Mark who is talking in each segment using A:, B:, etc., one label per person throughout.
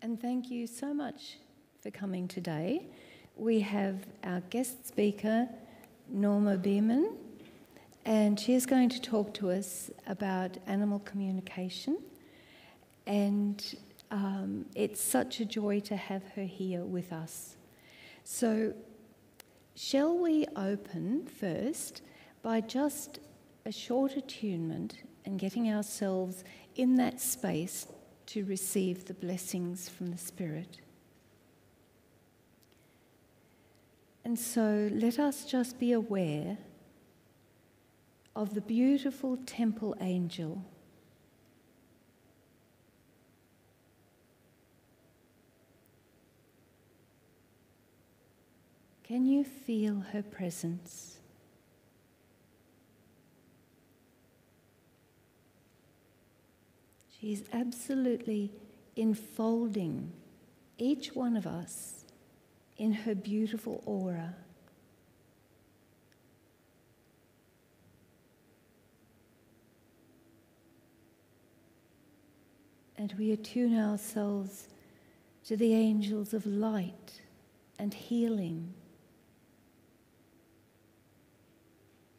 A: and thank you so much for coming today. We have our guest speaker, Norma Beaman, and she is going to talk to us about animal communication. And it's such a joy to have her here with us. So, shall we open first by just a short attunement and getting ourselves in that space to receive the blessings from the Spirit? And so let us just be aware of the beautiful temple angel. Can you feel her presence? She is absolutely enfolding each one of us in her beautiful aura. And we attune ourselves to the angels of light and healing.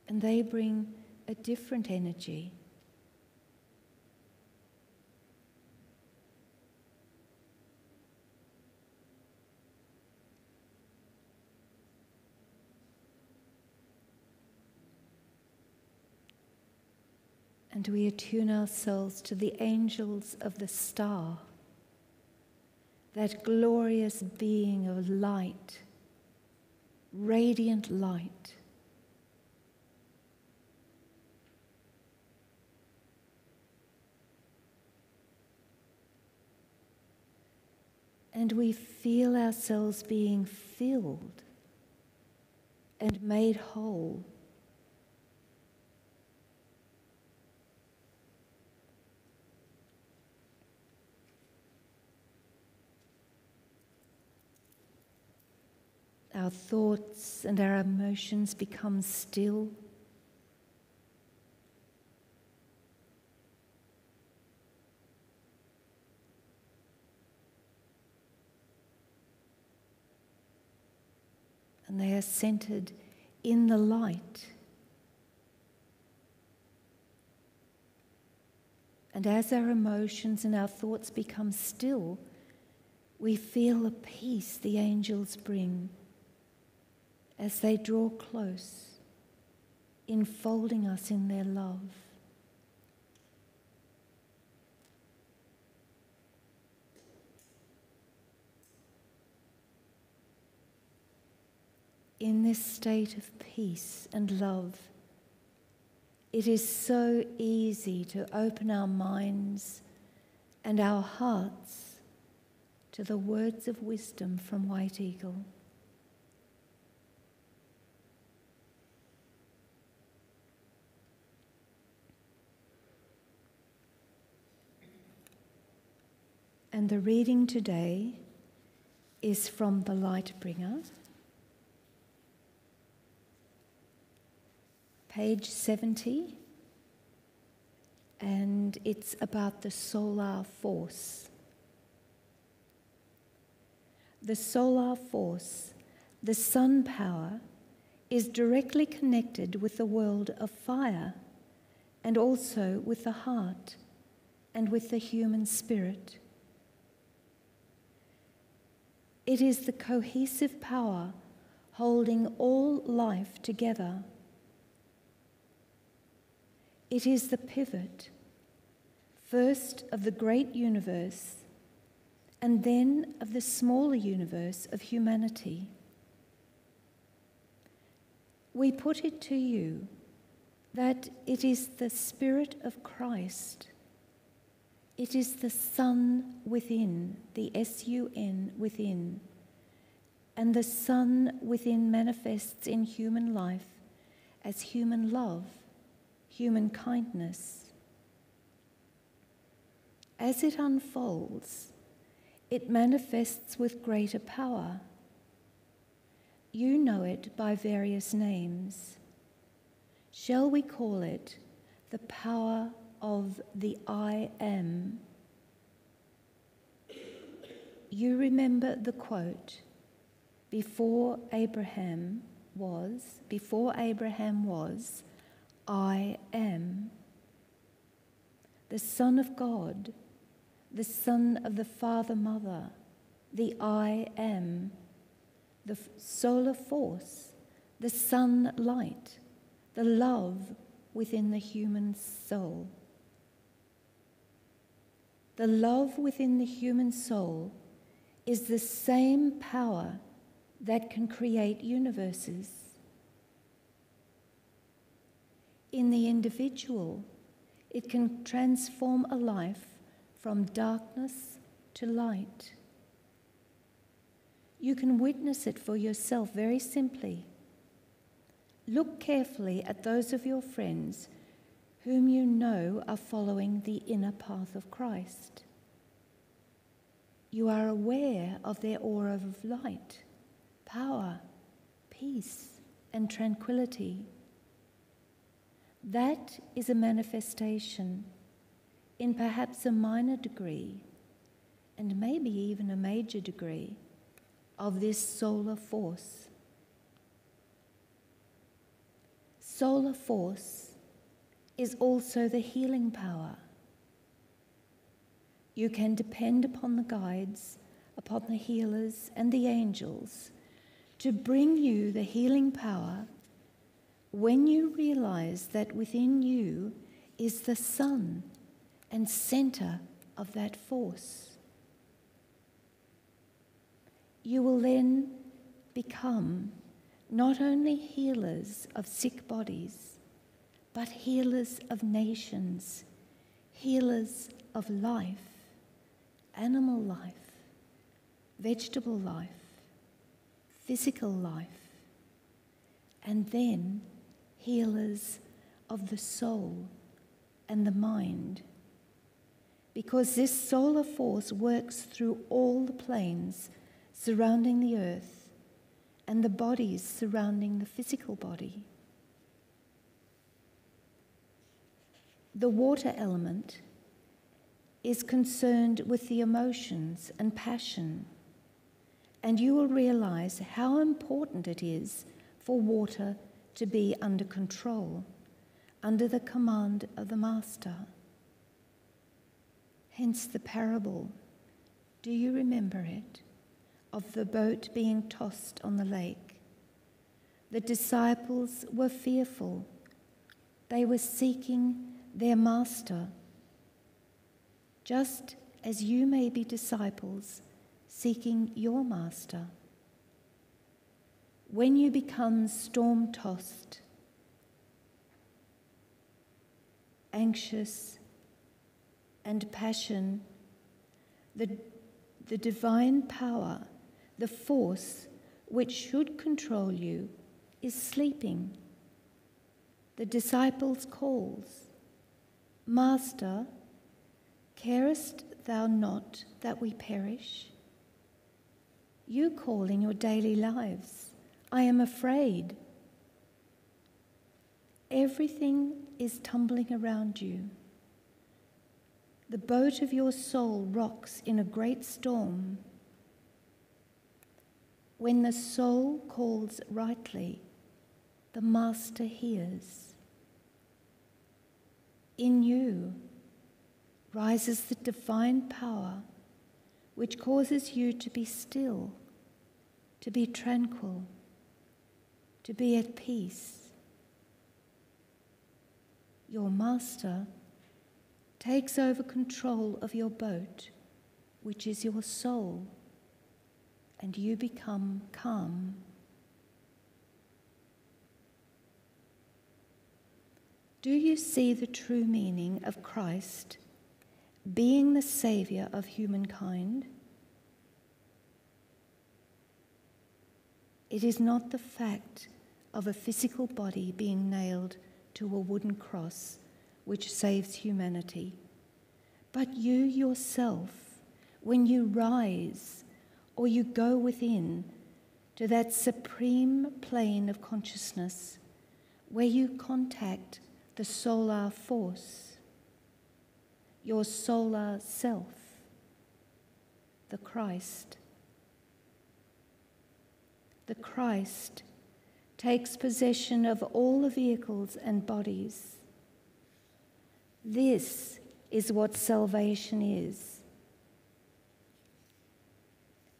A: And they bring a different energy. And we attune ourselves to the angels of the star, that glorious being of light, radiant light. And we feel ourselves being filled and made whole. Our thoughts and our emotions become still. And they are centered in the light. And as our emotions and our thoughts become still, we feel the peace the angels bring as they draw close, enfolding us in their love. In this state of peace and love, it is so easy to open our minds and our hearts to the words of wisdom from White Eagle. And the reading today is from the Lightbringer, page 70, and it's about the solar force. The solar force, the sun power, is directly connected with the world of fire and also with the heart and with the human spirit. It is the cohesive power holding all life together. It is the pivot, first of the great universe, and then of the smaller universe of humanity. We put it to you that it is the Spirit of Christ. It is the Sun within, the S-U-N within, and the Sun within manifests in human life as human love, human kindness. As it unfolds, it manifests with greater power. You know it by various names. Shall we call it the power of the I Am? you remember the quote, before Abraham was, I am. The Son of God, the Son of the Father, Mother, the I am, the solar force, the sunlight, the love within the human soul. The love within the human soul is the same power that can create universes. In the individual, it can transform a life from darkness to light. You can witness it for yourself very simply. Look carefully at those of your friends whom you know are following the inner path of Christ. You are aware of their aura of light, power, peace, and tranquility. That is a manifestation, in perhaps a minor degree, and maybe even a major degree, of this solar force. Solar force is also the healing power. You can depend upon the guides, upon the healers and the angels to bring you the healing power when you realize that within you is the sun and center of that force. You will then become not only healers of sick bodies, but healers of nations, healers of life, animal life, vegetable life, physical life, and then healers of the soul and the mind. Because this solar force works through all the planes surrounding the earth and the bodies surrounding the physical body. The water element is concerned with the emotions and passion, and you will realize how important it is for water to be under control, under the command of the Master. Hence the parable, do you remember it, of the boat being tossed on the lake? The disciples were fearful. They were seeking their Master, just as you may be disciples seeking your Master. When you become storm-tossed, anxious, and passion, the divine power, the force which should control you, is sleeping. The disciples calls, Master, carest thou not that we perish? You call in your daily lives, I am afraid. Everything is tumbling around you. The boat of your soul rocks in a great storm. When the soul calls rightly, the Master hears. In you rises the divine power which causes you to be still, to be tranquil, to be at peace. Your Master takes over control of your boat, which is your soul, and you become calm. Do you see the true meaning of Christ being the Saviour of humankind? It is not the fact of a physical body being nailed to a wooden cross which saves humanity, but you yourself, when you rise or you go within to that supreme plane of consciousness where you contact the solar force, your solar self, the Christ. The Christ takes possession of all the vehicles and bodies. This is what salvation is.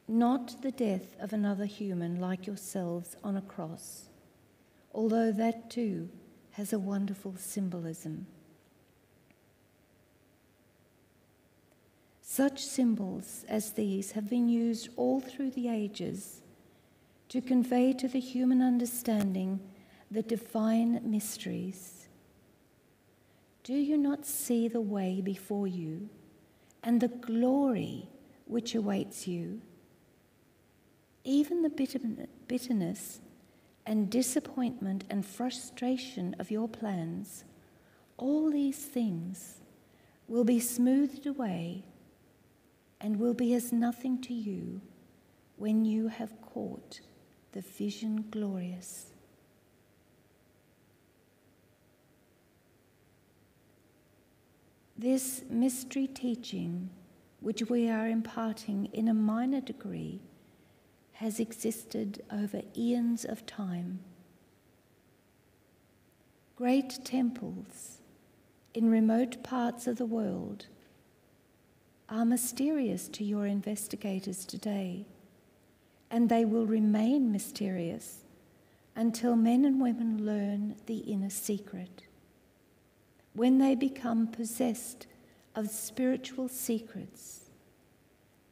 A: Not the death of another human like yourselves on a cross, although that too has a wonderful symbolism. Such symbols as these have been used all through the ages to convey to the human understanding the divine mysteries. Do you not see the way before you and the glory which awaits you? Even the bitterness and disappointment and frustration of your plans, all these things will be smoothed away and will be as nothing to you when you have caught the vision glorious. This mystery teaching, which we are imparting in a minor degree, has existed over eons of time. Great temples in remote parts of the world are mysterious to your investigators today, and they will remain mysterious until men and women learn the inner secret. When they become possessed of spiritual secrets,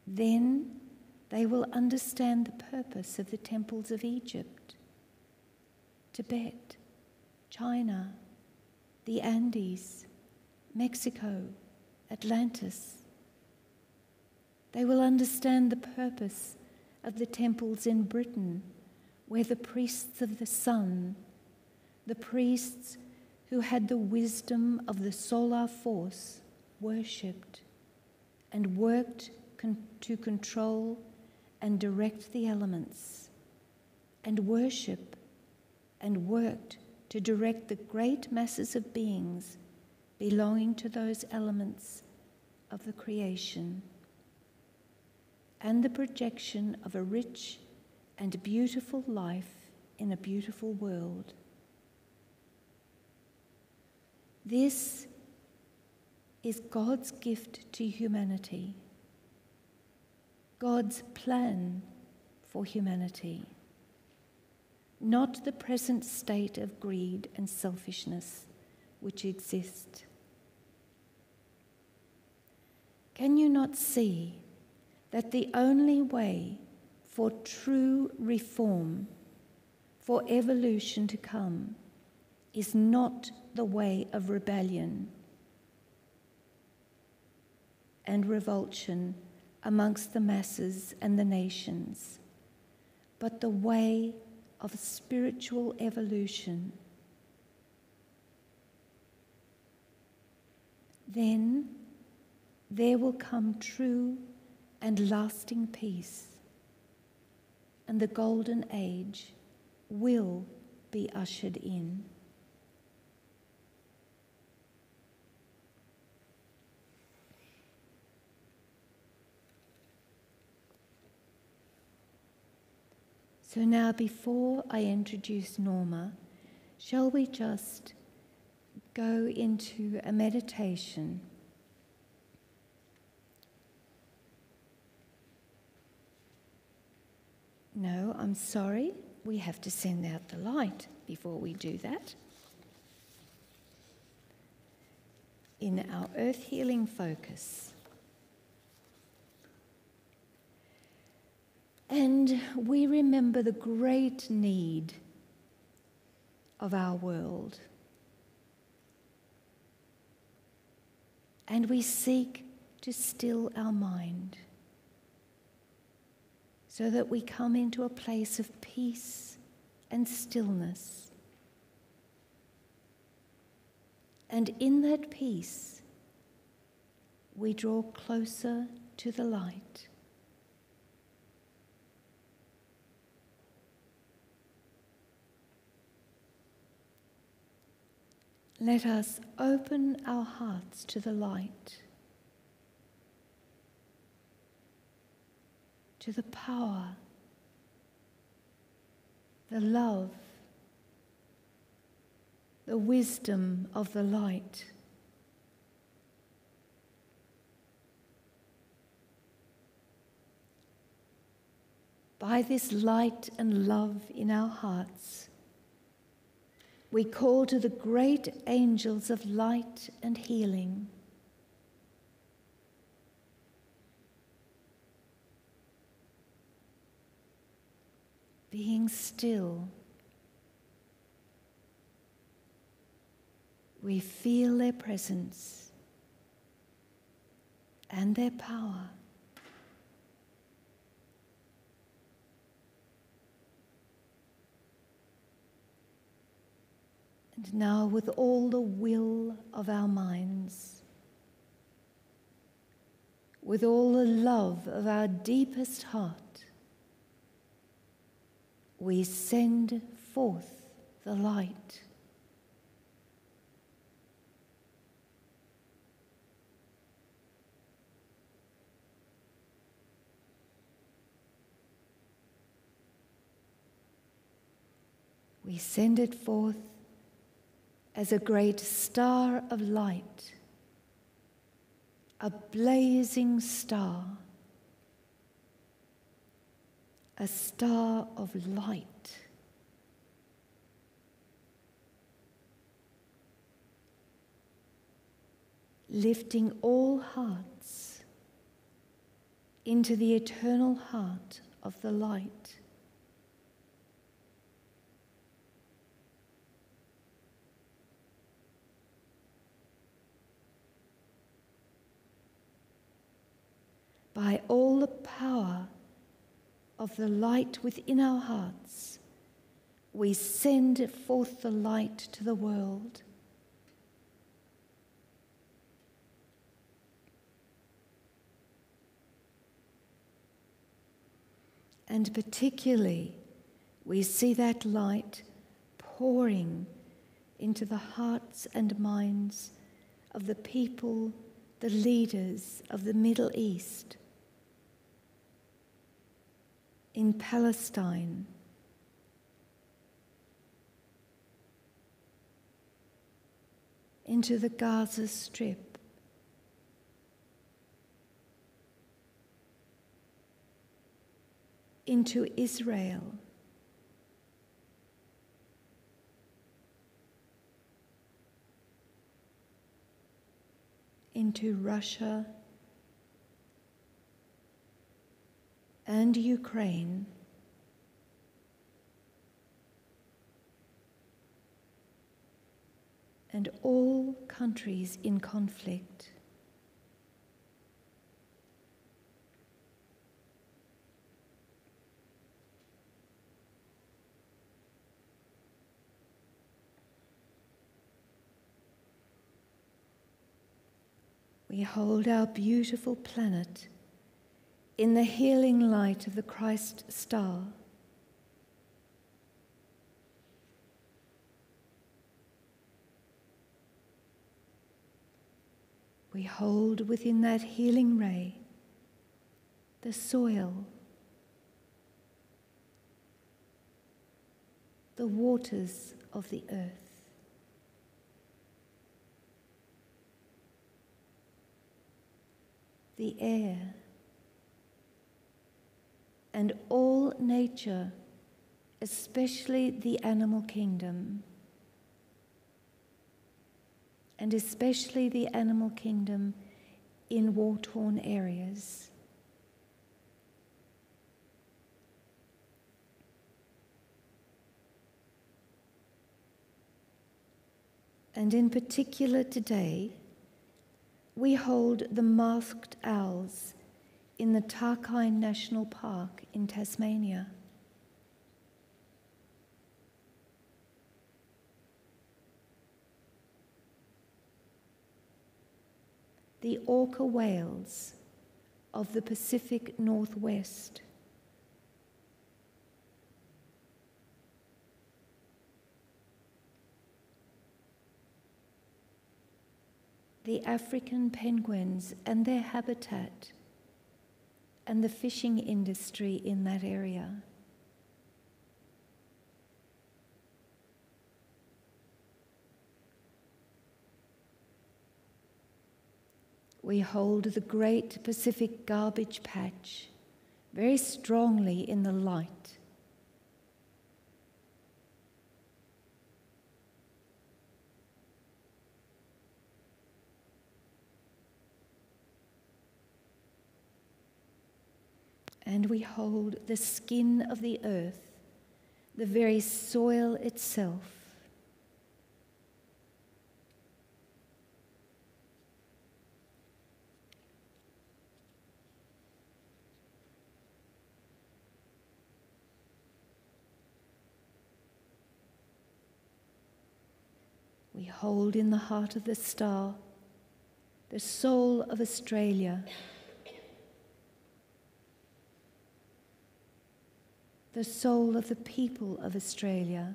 A: then they will understand the purpose of the temples of Egypt, Tibet, China, the Andes, Mexico, Atlantis. They will understand the purpose of the temples in Britain, where the priests of the sun, the priests who had the wisdom of the solar force, worshipped and worked to control and direct the elements, and worship and worked to direct the great masses of beings belonging to those elements of the creation, and the projection of a rich and beautiful life in a beautiful world. This is God's gift to humanity, God's plan for humanity, not the present state of greed and selfishness which exist. Can you not see that the only way for true reform, for evolution to come, is not the way of rebellion and revulsion amongst the masses and the nations, but the way of spiritual evolution? Then there will come true and lasting peace, and the golden age will be ushered in. So now, before I introduce Norma, shall we just go into a meditation? No, I'm sorry, we have to send out the light before we do that. In our earth healing focus. And we remember the great need of our world. And we seek to still our mind so that we come into a place of peace and stillness. And in that peace, we draw closer to the light. Let us open our hearts to the light. to the power, the love, the wisdom of the light. By this light and love in our hearts, we call to the great angels of light and healing. Being still, we feel their presence and their power. And now, with all the will of our minds, with all the love of our deepest heart, we send forth the light. We send it forth as a great star of light, a blazing star, a star of light. Lifting all hearts into the eternal heart of the light. By all the power of the light within our hearts, we send forth the light to the world. And particularly, we see that light pouring into the hearts and minds of the people, the leaders of the Middle East, in Palestine, into the Gaza Strip, into Israel, into Russia and Ukraine, and all countries in conflict. We hold our beautiful planet in the healing light of the Christ star. We hold within that healing ray the soil, the waters of the earth, the air, and all nature, especially the animal kingdom, and especially the animal kingdom in war-torn areas. And in particular today, we hold the masked owls in the Thankyou National Park in Tasmania. The orca whales of the Pacific Northwest. The African penguins and their habitat and the fishing industry in that area. We hold the great Pacific garbage patch very strongly in the light. And we hold the skin of the earth, the very soil itself. We hold in the heart of the star the soul of Australia, the soul of the people of Australia.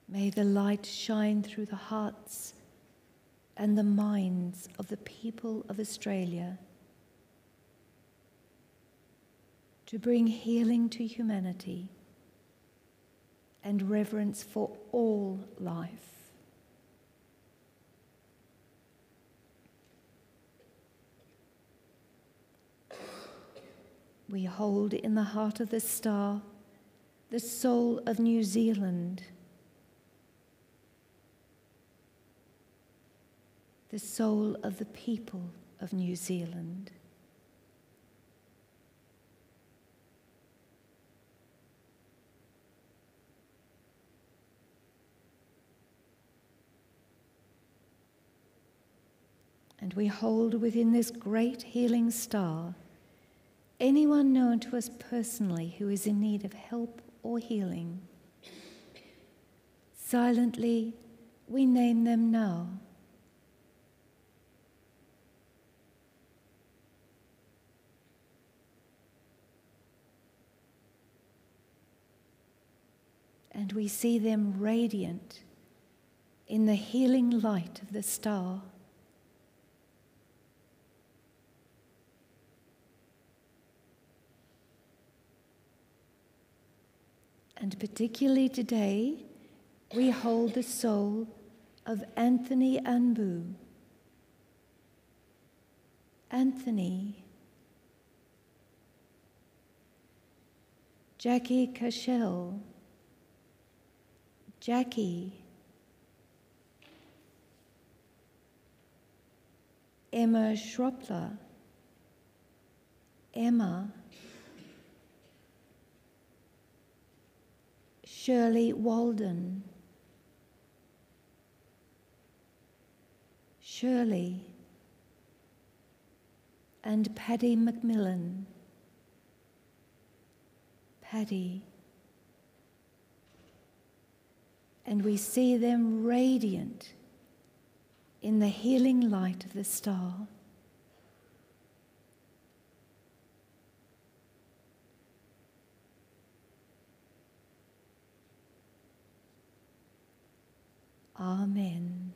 A: May the light shine through the hearts and the minds of the people of Australia to bring healing to humanity and reverence for all life. We hold in the heart of the star the soul of New Zealand, the soul of the people of New Zealand. And we hold within this great healing star anyone known to us personally who is in need of help or healing. Silently, we name them now. And we see them radiant in the healing light of the star. And particularly today, we hold the soul of Anthony Anbu. Anthony, Jackie Cashel, Jackie, Emma Schroppler, Emma, Shirley Walden, Shirley, and Paddy Macmillan, Paddy. And we see them radiant in the healing light of the star. Amen.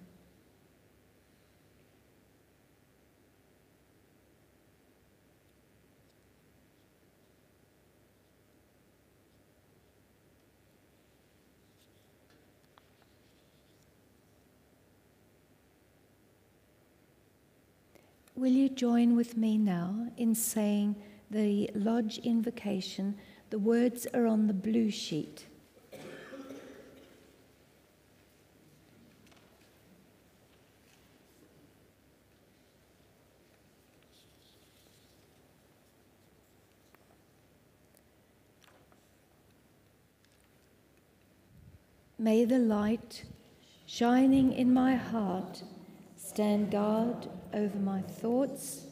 A: Will you join with me now in saying the Lodge invocation? The words are on the blue sheet. May the light shining in my heart stand guard over my thoughts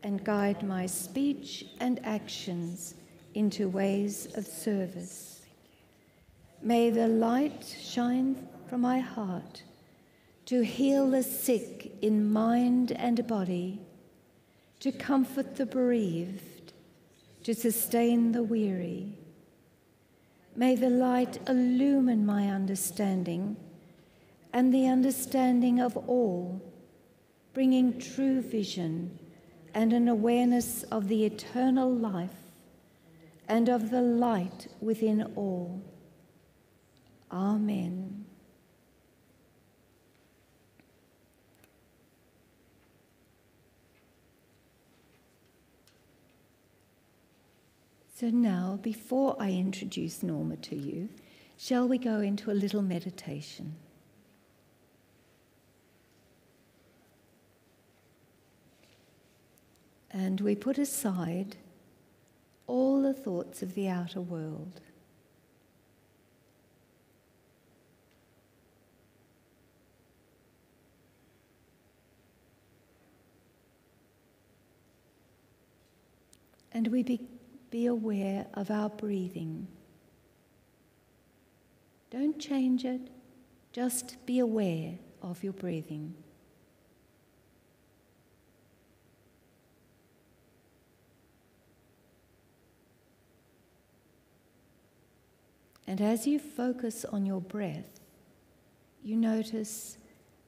A: and guide my speech and actions into ways of service. May the light shine from my heart to heal the sick in mind and body, to comfort the bereaved, to sustain the weary. May the light illumine my understanding and the understanding of all, bringing true vision and an awareness of the eternal life and of the light within all. Amen. So now, before I introduce Norma to you, shall we go into a little meditation? And we put aside all the thoughts of the outer world. And we be aware of our breathing. Don't change it, just be aware of your breathing. And as you focus on your breath, you notice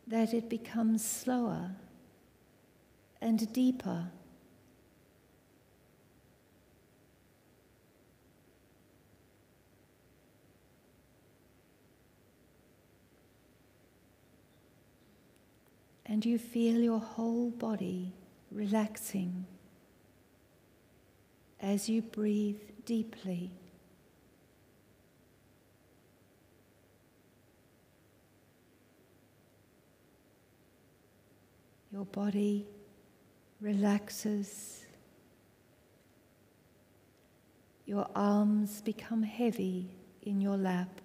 A: that it becomes slower and deeper. And you feel your whole body relaxing as you breathe deeply. Your body relaxes. Your arms become heavy in your lap.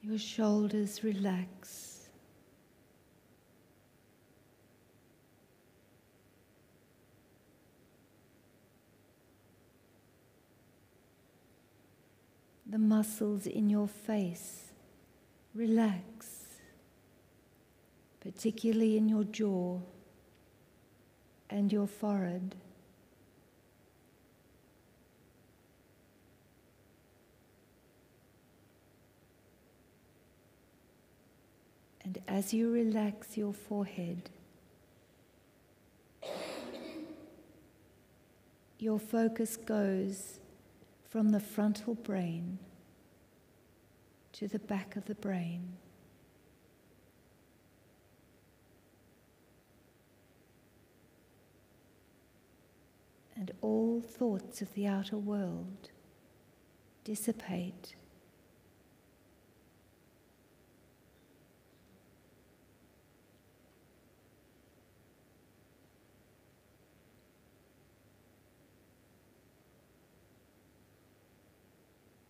A: Your shoulders relax. The muscles in your face relax, particularly in your jaw and your forehead. And as you relax your forehead, your focus goes from the frontal brain to the back of the brain. And all thoughts of the outer world dissipate.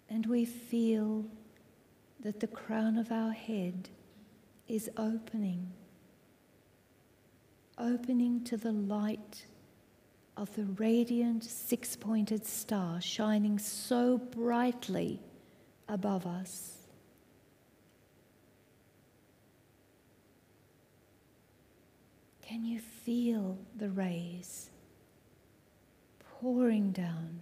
A: And we feel that the crown of our head is opening to the light of the radiant six-pointed star shining so brightly above us. Can you feel the rays pouring down?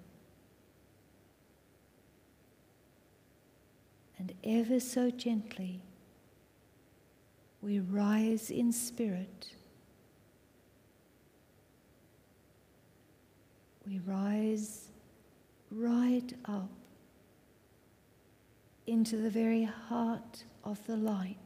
A: And ever so gently, we rise in spirit. We rise right up into the very heart of the light.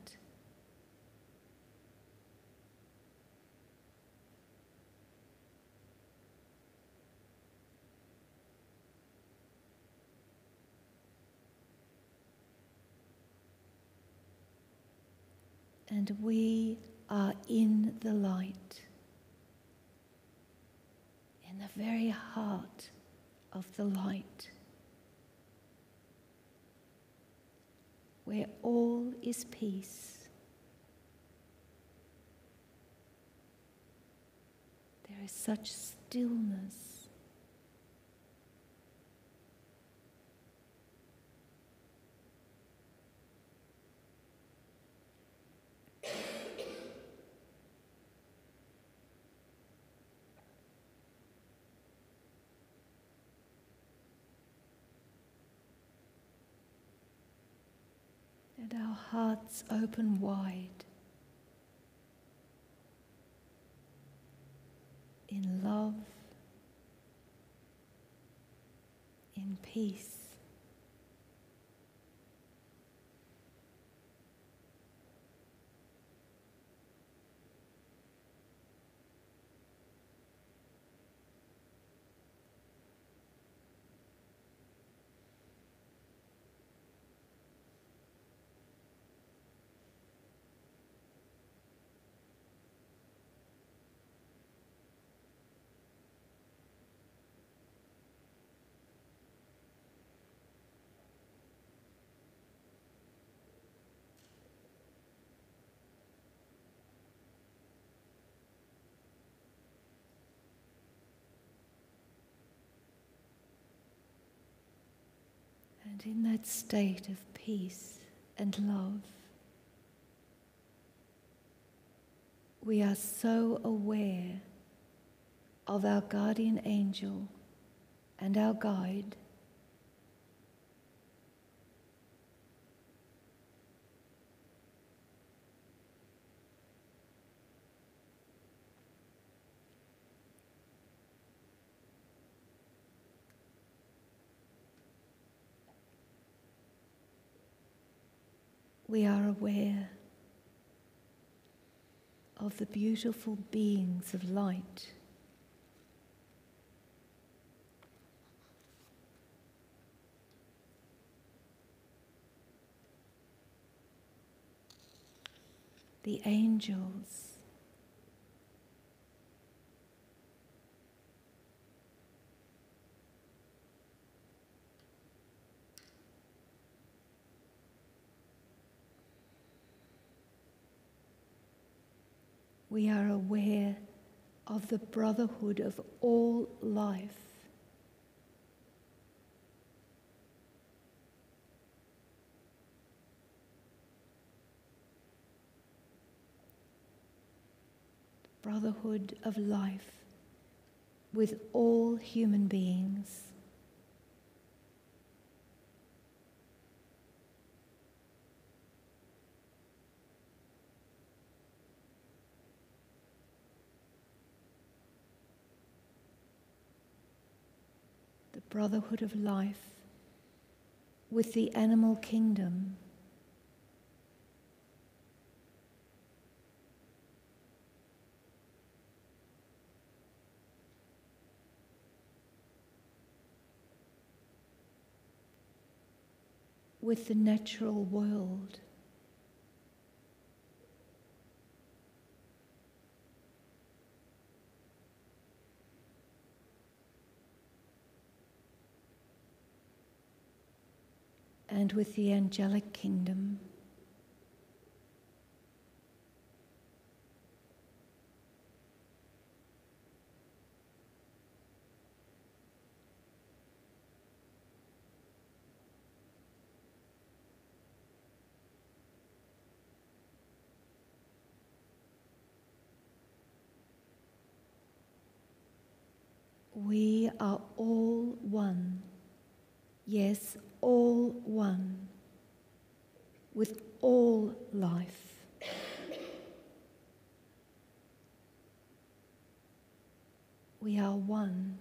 A: And we are in the light, in the very heart of the light, where all is peace. There is such stillness. and our hearts open wide in love, in peace. And in that state of peace and love, we are so aware of our guardian angel and our guide, we are aware of the beautiful beings of light, the angels, we are aware of the brotherhood of all life, brotherhood of life with all human beings. The brotherhood of life with the animal kingdom. With the natural world. And with the angelic kingdom. We are all one, yes, all one, with all life. We are one.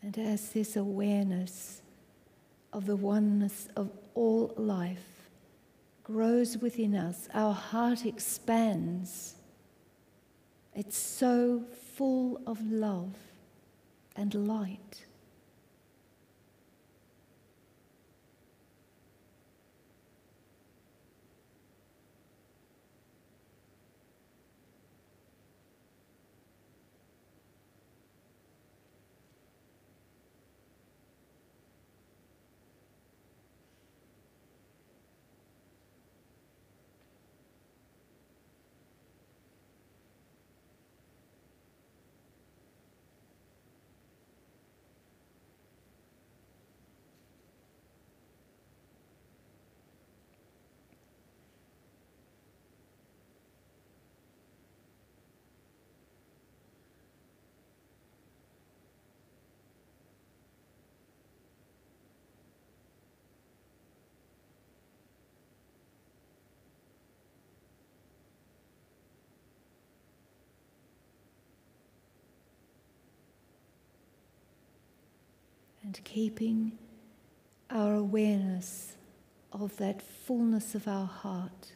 A: And as this awareness of the oneness of all life grows within us, our heart expands. It's so full of love and light. and keeping our awareness of that fullness of our heart.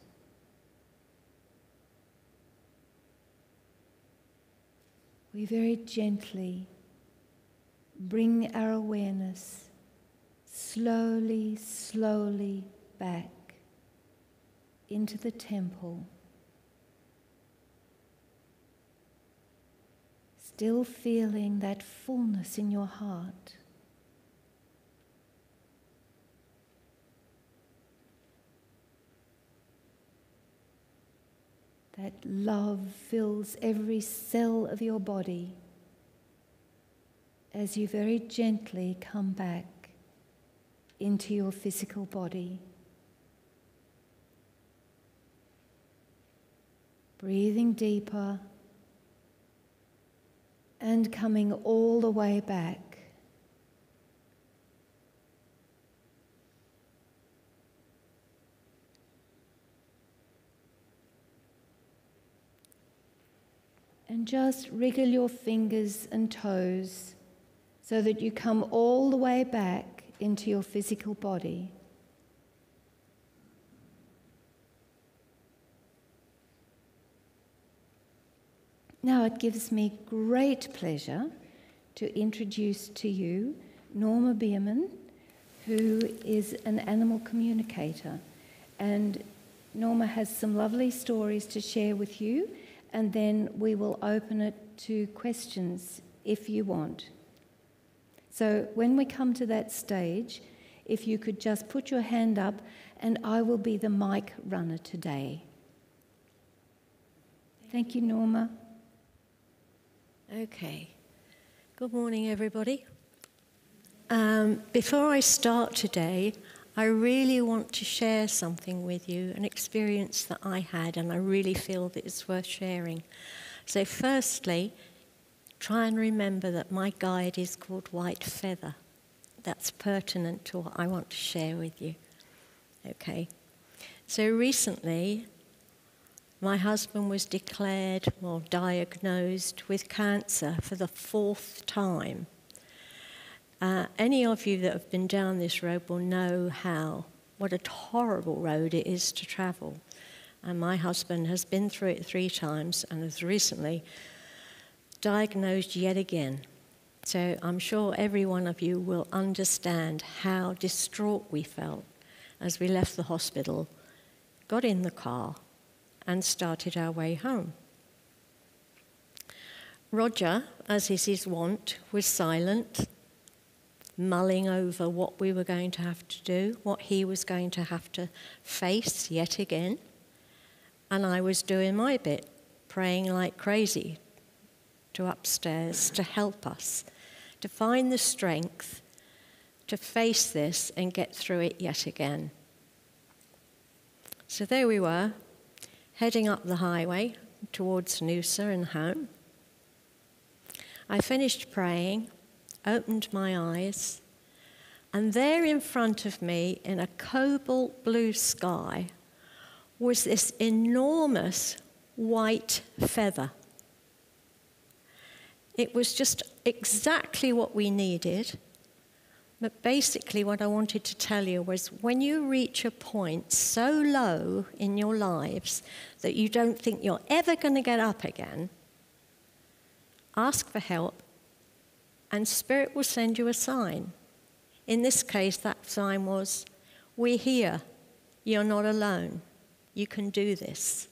A: We very gently bring our awareness slowly, slowly back into the temple, still feeling that fullness in your heart. That love fills every cell of your body as you very gently come back into your physical body. Breathing deeper and coming all the way back. And just wriggle your fingers and toes so that you come all the way back into your physical body. Now it gives me great pleasure to introduce to you Norma Beaman, who is an animal communicator. And Norma has some lovely stories to share with you, and then we will open it to questions if you want. So when we come to that stage, if you could just put your hand up, and I will be the mic runner today. Thank you, Norma.
B: Okay. Good morning, everybody. Before I start today, I really want to share something with you, an experience that I had, and I really feel that it's worth sharing. So firstly, try and remember that my guide is called White Feather. That's pertinent to what I want to share with you. Okay. So recently, my husband was declared or diagnosed with cancer for the 4th time. Any of you that have been down this road will know what a horrible road it is to travel. And my husband has been through it 3 times and was recently diagnosed yet again. So I'm sure every one of you will understand how distraught we felt as we left the hospital, got in the car, and started our way home. Roger, as is his wont, was silent, mulling over what we were going to have to do, what he was going to have to face yet again. And I was doing my bit, praying like crazy to upstairs to help us, to find the strength to face this and get through it yet again. So there we were, heading up the highway towards Noosa and home. I finished praying, opened my eyes, and there in front of me, in a cobalt blue sky, was this enormous white feather. It was just exactly what we needed. But basically what I wanted to tell you was when you reach a point so low in your lives that you don't think you're ever going to get up again, ask for help and Spirit will send you a sign. In this case, that sign was, we're here, you're not alone, you can do this.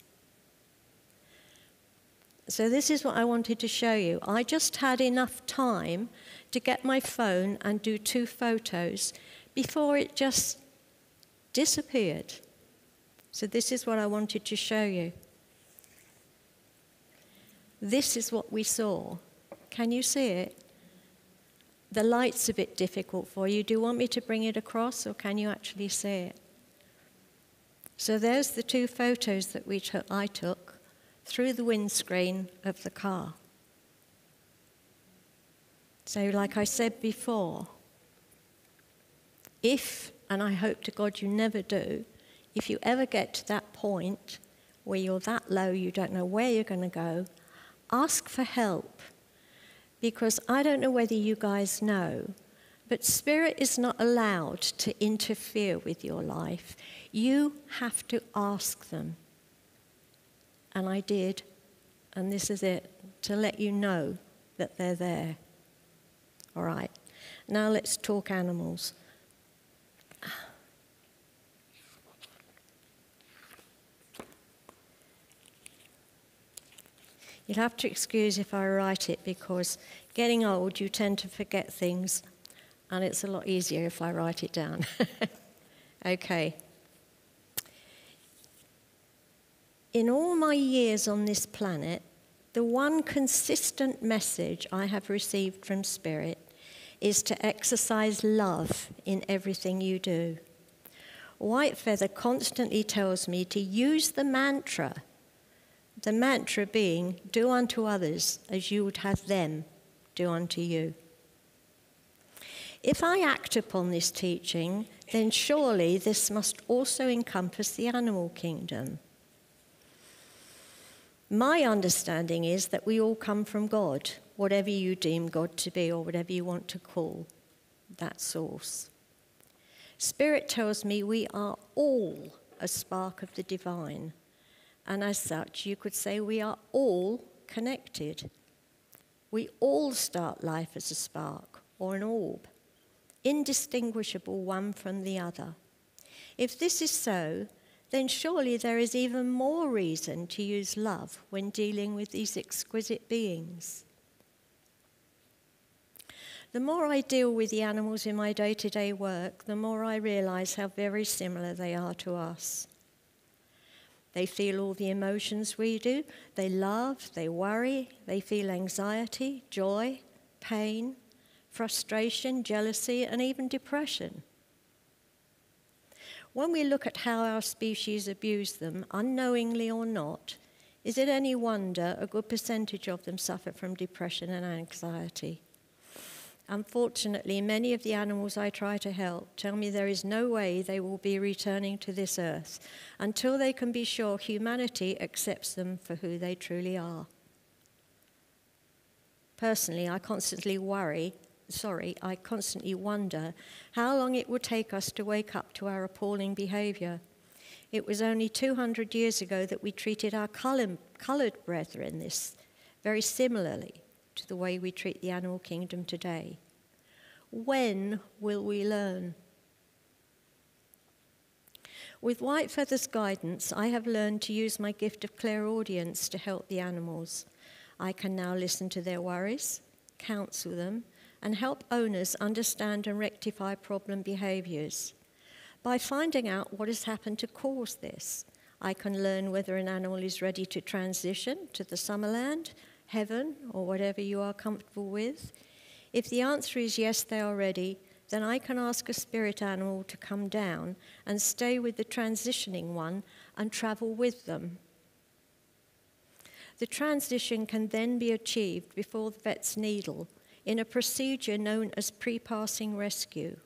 B: So this is what I wanted to show you. I just had enough time to get my phone and do 2 photos before it just disappeared. So this is what I wanted to show you. This is what we saw. Can you see it? The light's a bit difficult for you. Do you want me to bring it across, or can you actually see it? So there's the 2 photos that I took through the windscreen of the car. So like I said before, if, and I hope to God you never do, if you ever get to that point where you're that low you don't know where you're going to go, ask for help. Because I don't know whether you guys know, But spirit is not allowed to interfere with your life. You have to ask them. And I did, and this is it, to let you know that they're there. All right, now let's talk animals. You'll have to excuse if I write it, because getting old, you tend to forget things, and it's a lot easier if I write it down. Okay. In all my years on this planet, the one consistent message I have received from Spirit is to exercise love in everything you do. Whitefeather constantly tells me to use the mantra being, do unto others as you would have them do unto you. If I act upon this teaching, then surely this must also encompass the animal kingdom. My understanding is that we all come from God, whatever you deem God to be, or whatever you want to call that source. Spirit tells me we are all a spark of the divine, and as such, you could say we are all connected. We all start life as a spark or an orb, indistinguishable one from the other. If this is so, then surely there is even more reason to use love when dealing with these exquisite beings. The more I deal with the animals in my day-to-day work, the more I realize how very similar they are to us. They feel all the emotions we do. They love, they worry, they feel anxiety, joy, pain, frustration, jealousy, and even depression. When we look at how our species abuse them, unknowingly or not, is it any wonder a good percentage of them suffer from depression and anxiety? Unfortunately, many of the animals I try to help tell me there is no way they will be returning to this earth until they can be sure humanity accepts them for who they truly are. Personally, I constantly wonder how long it would take us to wake up to our appalling behaviour. It was only 200 years ago that we treated our coloured brethren this very similarly to the way we treat the animal kingdom today. When will we learn? With Whitefeather's guidance, I have learned to use my gift of clairaudience to help the animals. I can now listen to their worries, counsel them, and help owners understand and rectify problem behaviours. By finding out what has happened to cause this, I can learn whether an animal is ready to transition to the summerland, heaven, or whatever you are comfortable with. If the answer is yes, they are ready, then I can ask a spirit animal to come down and stay with the transitioning one and travel with them. The transition can then be achieved before the vet's needle in a procedure known as pre-passing rescue.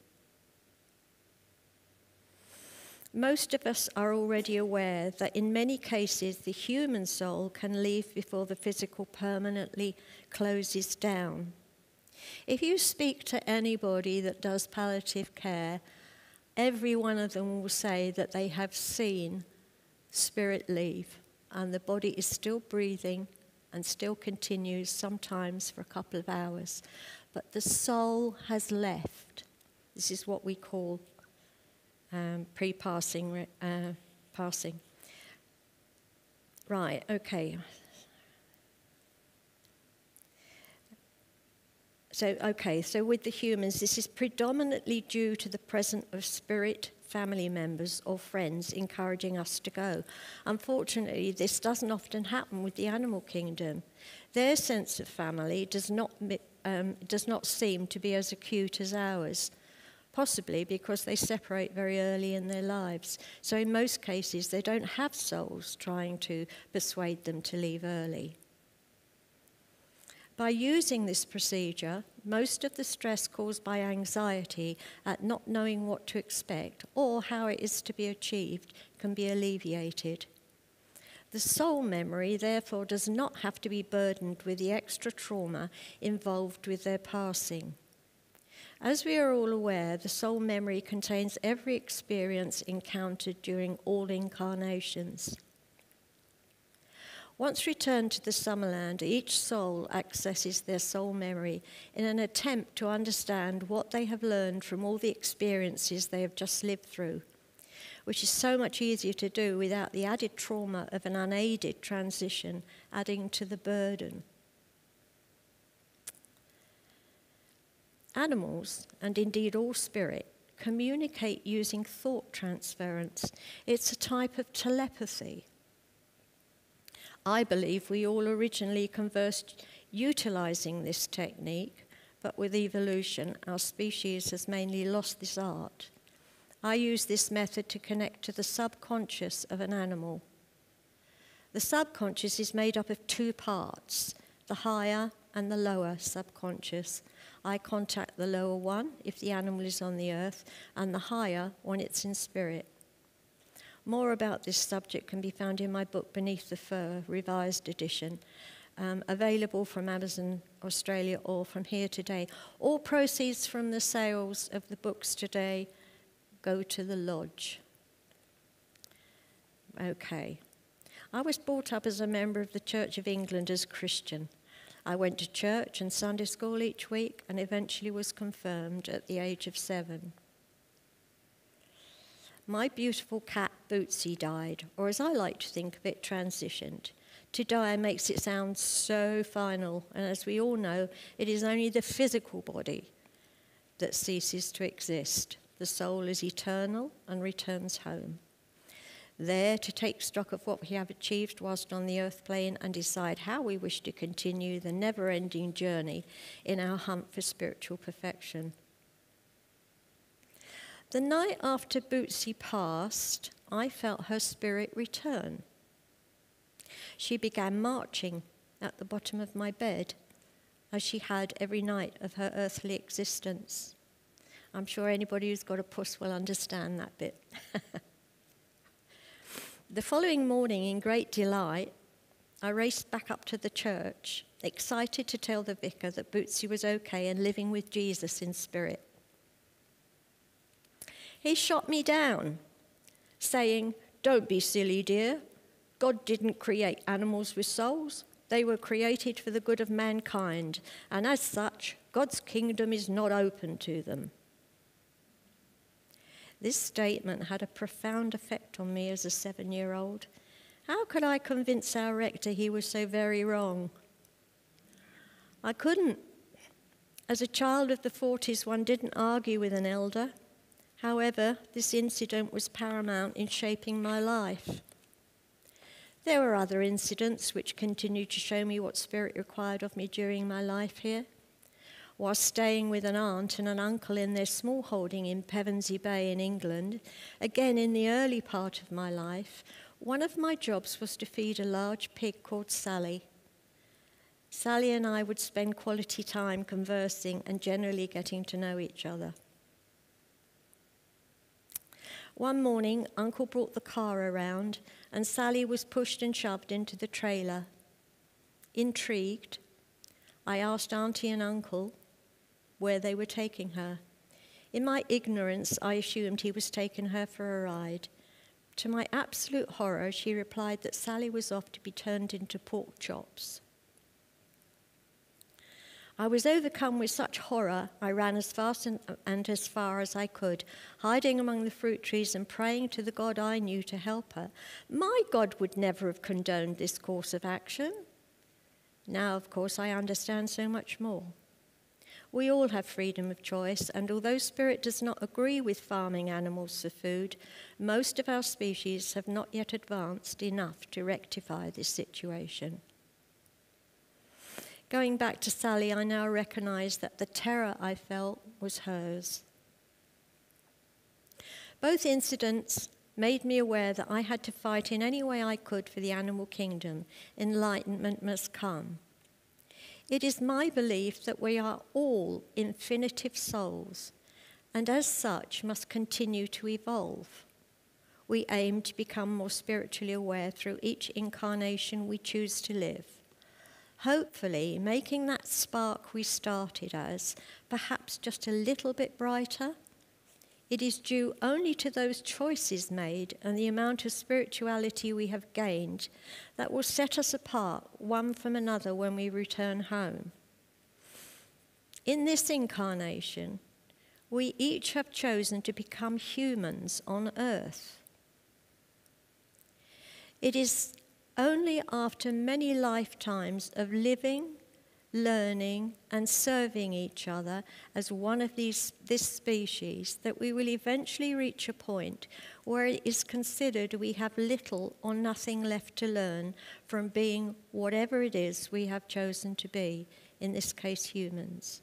B: Most of us are already aware that in many cases the human soul can leave before the physical permanently closes down. If you speak to anybody that does palliative care, every one of them will say that they have seen spirit leave, and the body is still breathing and still continues sometimes for a couple of hours. But the soul has left. This is what we call pre-passing passing. Right, okay. So with the humans, this is predominantly due to the presence of spirit family members or friends encouraging us to go. Unfortunately, this doesn't often happen with the animal kingdom. Their sense of family does not seem to be as acute as ours, possibly because they separate very early in their lives. So in most cases, they don't have souls trying to persuade them to leave early. By using this procedure, most of the stress caused by anxiety at not knowing what to expect or how it is to be achieved can be alleviated. The soul memory, therefore, does not have to be burdened with the extra trauma involved with their passing. As we are all aware, the soul memory contains every experience encountered during all incarnations. Once returned to the Summerland, each soul accesses their soul memory in an attempt to understand what they have learned from all the experiences they have just lived through, which is so much easier to do without the added trauma of an unaided transition adding to the burden. Animals, and indeed all spirit, communicate using thought transference. It's a type of telepathy. I believe we all originally conversed utilizing this technique, but with evolution, our species has mainly lost this art. I use this method to connect to the subconscious of an animal. The subconscious is made up of two parts, the higher and the lower subconscious. I contact the lower one if the animal is on the earth, and the higher when it's in spirit. More about this subject can be found in my book, Beneath the Fur, revised edition, available from Amazon Australia or from here today. All proceeds from the sales of the books today go to the lodge. Okay. I was brought up as a member of the Church of England as Christian. I went to church and Sunday school each week and eventually was confirmed at the age of 7. My beautiful cat, Bootsy, died, or as I like to think of it, transitioned. To die makes it sound so final, and as we all know, it is only the physical body that ceases to exist. The soul is eternal and returns home, there to take stock of what we have achieved whilst on the earth plane and decide how we wish to continue the never-ending journey in our hunt for spiritual perfection. The night after Bootsy passed, I felt her spirit return. She began marching at the bottom of my bed, as she had every night of her earthly existence. I'm sure anybody who's got a puss will understand that bit. The following morning, in great delight, I raced back up to the church, excited to tell the vicar that Bootsy was okay and living with Jesus in spirit. He shot me down, saying, "Don't be silly, dear. God didn't create animals with souls. They were created for the good of mankind, and as such, God's kingdom is not open to them." This statement had a profound effect on me as a 7-year-old. How could I convince our rector he was so very wrong? I couldn't. As a child of the 40s, one didn't argue with an elder. However, this incident was paramount in shaping my life. There were other incidents which continued to show me what spirit required of me during my life here. While staying with an aunt and an uncle in their small holding in Pevensey Bay in England, again in the early part of my life, one of my jobs was to feed a large pig called Sally. Sally and I would spend quality time conversing and generally getting to know each other. One morning, Uncle brought the car around and Sally was pushed and shoved into the trailer. Intrigued, I asked Auntie and Uncle where they were taking her. In my ignorance, I assumed he was taking her for a ride. To my absolute horror, she replied that Sally was off to be turned into pork chops. I was overcome with such horror, I ran as fast and as far as I could, hiding among the fruit trees and praying to the God I knew to help her. My God would never have condoned this course of action. Now, of course, I understand so much more. We all have freedom of choice, and although spirit does not agree with farming animals for food, most of our species have not yet advanced enough to rectify this situation. Going back to Sally, I now recognize that the terror I felt was hers. Both incidents made me aware that I had to fight in any way I could for the animal kingdom. Enlightenment must come. It is my belief that we are all infinitive souls, and as such must continue to evolve. We aim to become more spiritually aware through each incarnation we choose to live. hopefully making that spark we started as perhaps just a little bit brighter. It is due only to those choices made and the amount of spirituality we have gained that will set us apart one from another when we return home. In this incarnation, we each have chosen to become humans on earth. It is only after many lifetimes of living, learning, and serving each other as one of this species that we will eventually reach a point where it is considered we have little or nothing left to learn from being whatever it is we have chosen to be, in this case humans.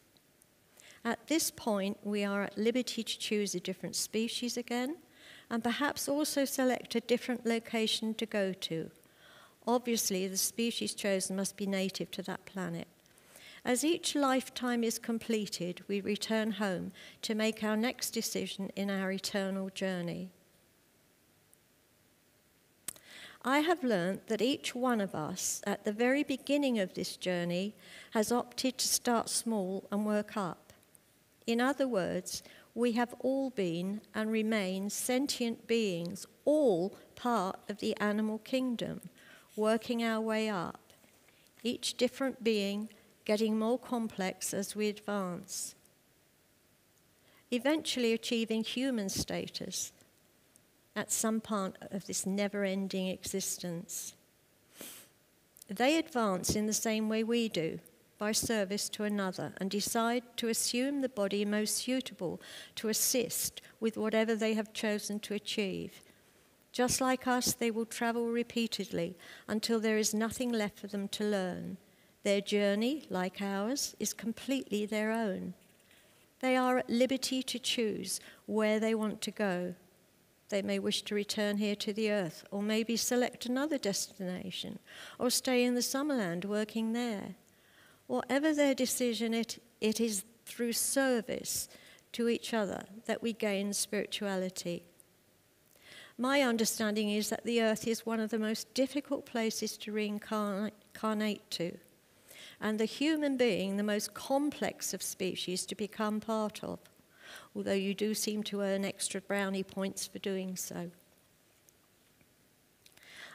B: At this point, we are at liberty to choose a different species again, and perhaps also select a different location to go to. Obviously, the species chosen must be native to that planet. As each lifetime is completed, we return home to make our next decision in our eternal journey. I have learnt that each one of us, at the very beginning of this journey, has opted to start small and work up. In other words, we have all been and remain sentient beings, all part of the animal kingdom, working our way up, each different being getting more complex as we advance, eventually achieving human status at some part of this never-ending existence. They advance in the same way we do, by service to another, and decide to assume the body most suitable to assist with whatever they have chosen to achieve. Just like us, they will travel repeatedly until there is nothing left for them to learn. Their journey, like ours, is completely their own. They are at liberty to choose where they want to go. They may wish to return here to the earth, or maybe select another destination, or stay in the Summerland working there. Whatever their decision, it is through service to each other that we gain spirituality. My understanding is that the earth is one of the most difficult places to reincarnate to, and the human being the most complex of species to become part of, although you do seem to earn extra brownie points for doing so.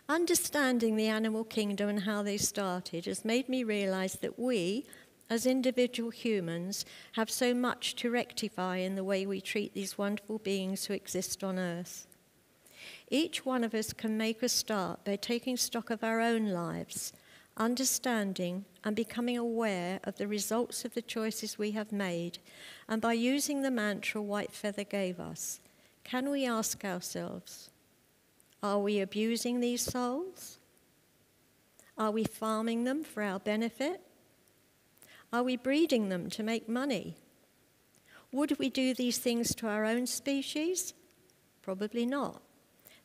B: Understanding the animal kingdom and how they started has made me realize that we, as individual humans, have so much to rectify in the way we treat these wonderful beings who exist on earth. Each one of us can make a start by taking stock of our own lives, understanding and becoming aware of the results of the choices we have made, and by using the mantra White Feather gave us, can we ask ourselves, are we abusing these souls? Are we farming them for our benefit? Are we breeding them to make money? Would we do these things to our own species? Probably not.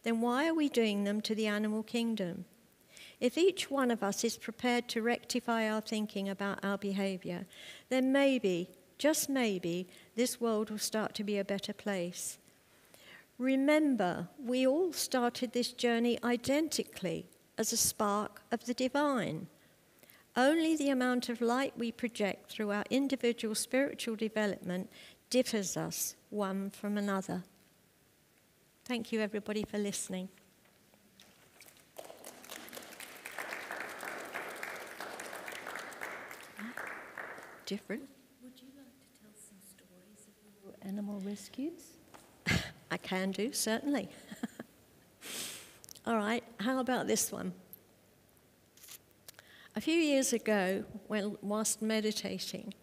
B: Then why are we doing them to the animal kingdom? If each one of us is prepared to rectify our thinking about our behavior, then maybe, just maybe, this world will start to be a better place. Remember, we all started this journey identically as a spark of the divine. Only the amount of light we project through our individual spiritual development differs us one from another. Thank you, everybody, for listening. Different.
A: Would you like to tell some stories of your animal rescues?
B: I can do, certainly. All right, how about this one? A few years ago, whilst meditating,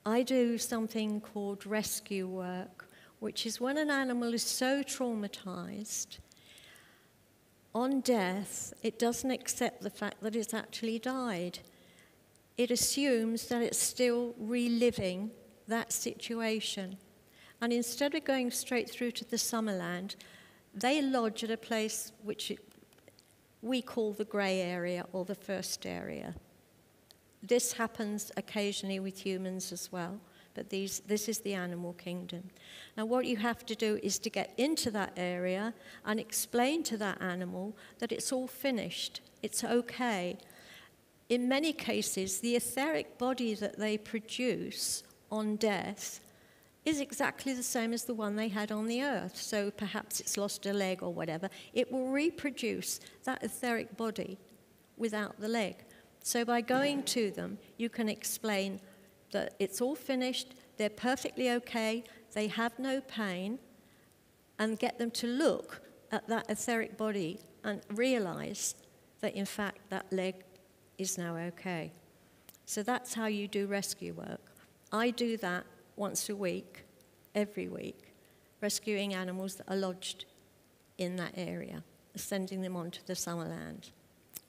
B: I do something called rescue work, which is when an animal is so traumatized, on death, it doesn't accept the fact that it's actually died. It assumes that it's still reliving that situation. And instead of going straight through to the Summerland, they lodge at a place which we call the grey area or the first area. This happens occasionally with humans as well, but this is the animal kingdom. Now what you have to do is to get into that area and explain to that animal that it's all finished, it's okay. in many cases, the etheric body that they produce on death is exactly the same as the one they had on the earth. So perhaps it's lost a leg or whatever. It will reproduce that etheric body without the leg. So by going to them, you can explain that it's all finished, they're perfectly okay, they have no pain, and get them to look at that etheric body and realize that, in fact, that leg is now okay. So that's how you do rescue work. I do that once a week, every week, rescuing animals that are lodged in that area, sending them onto the summerland.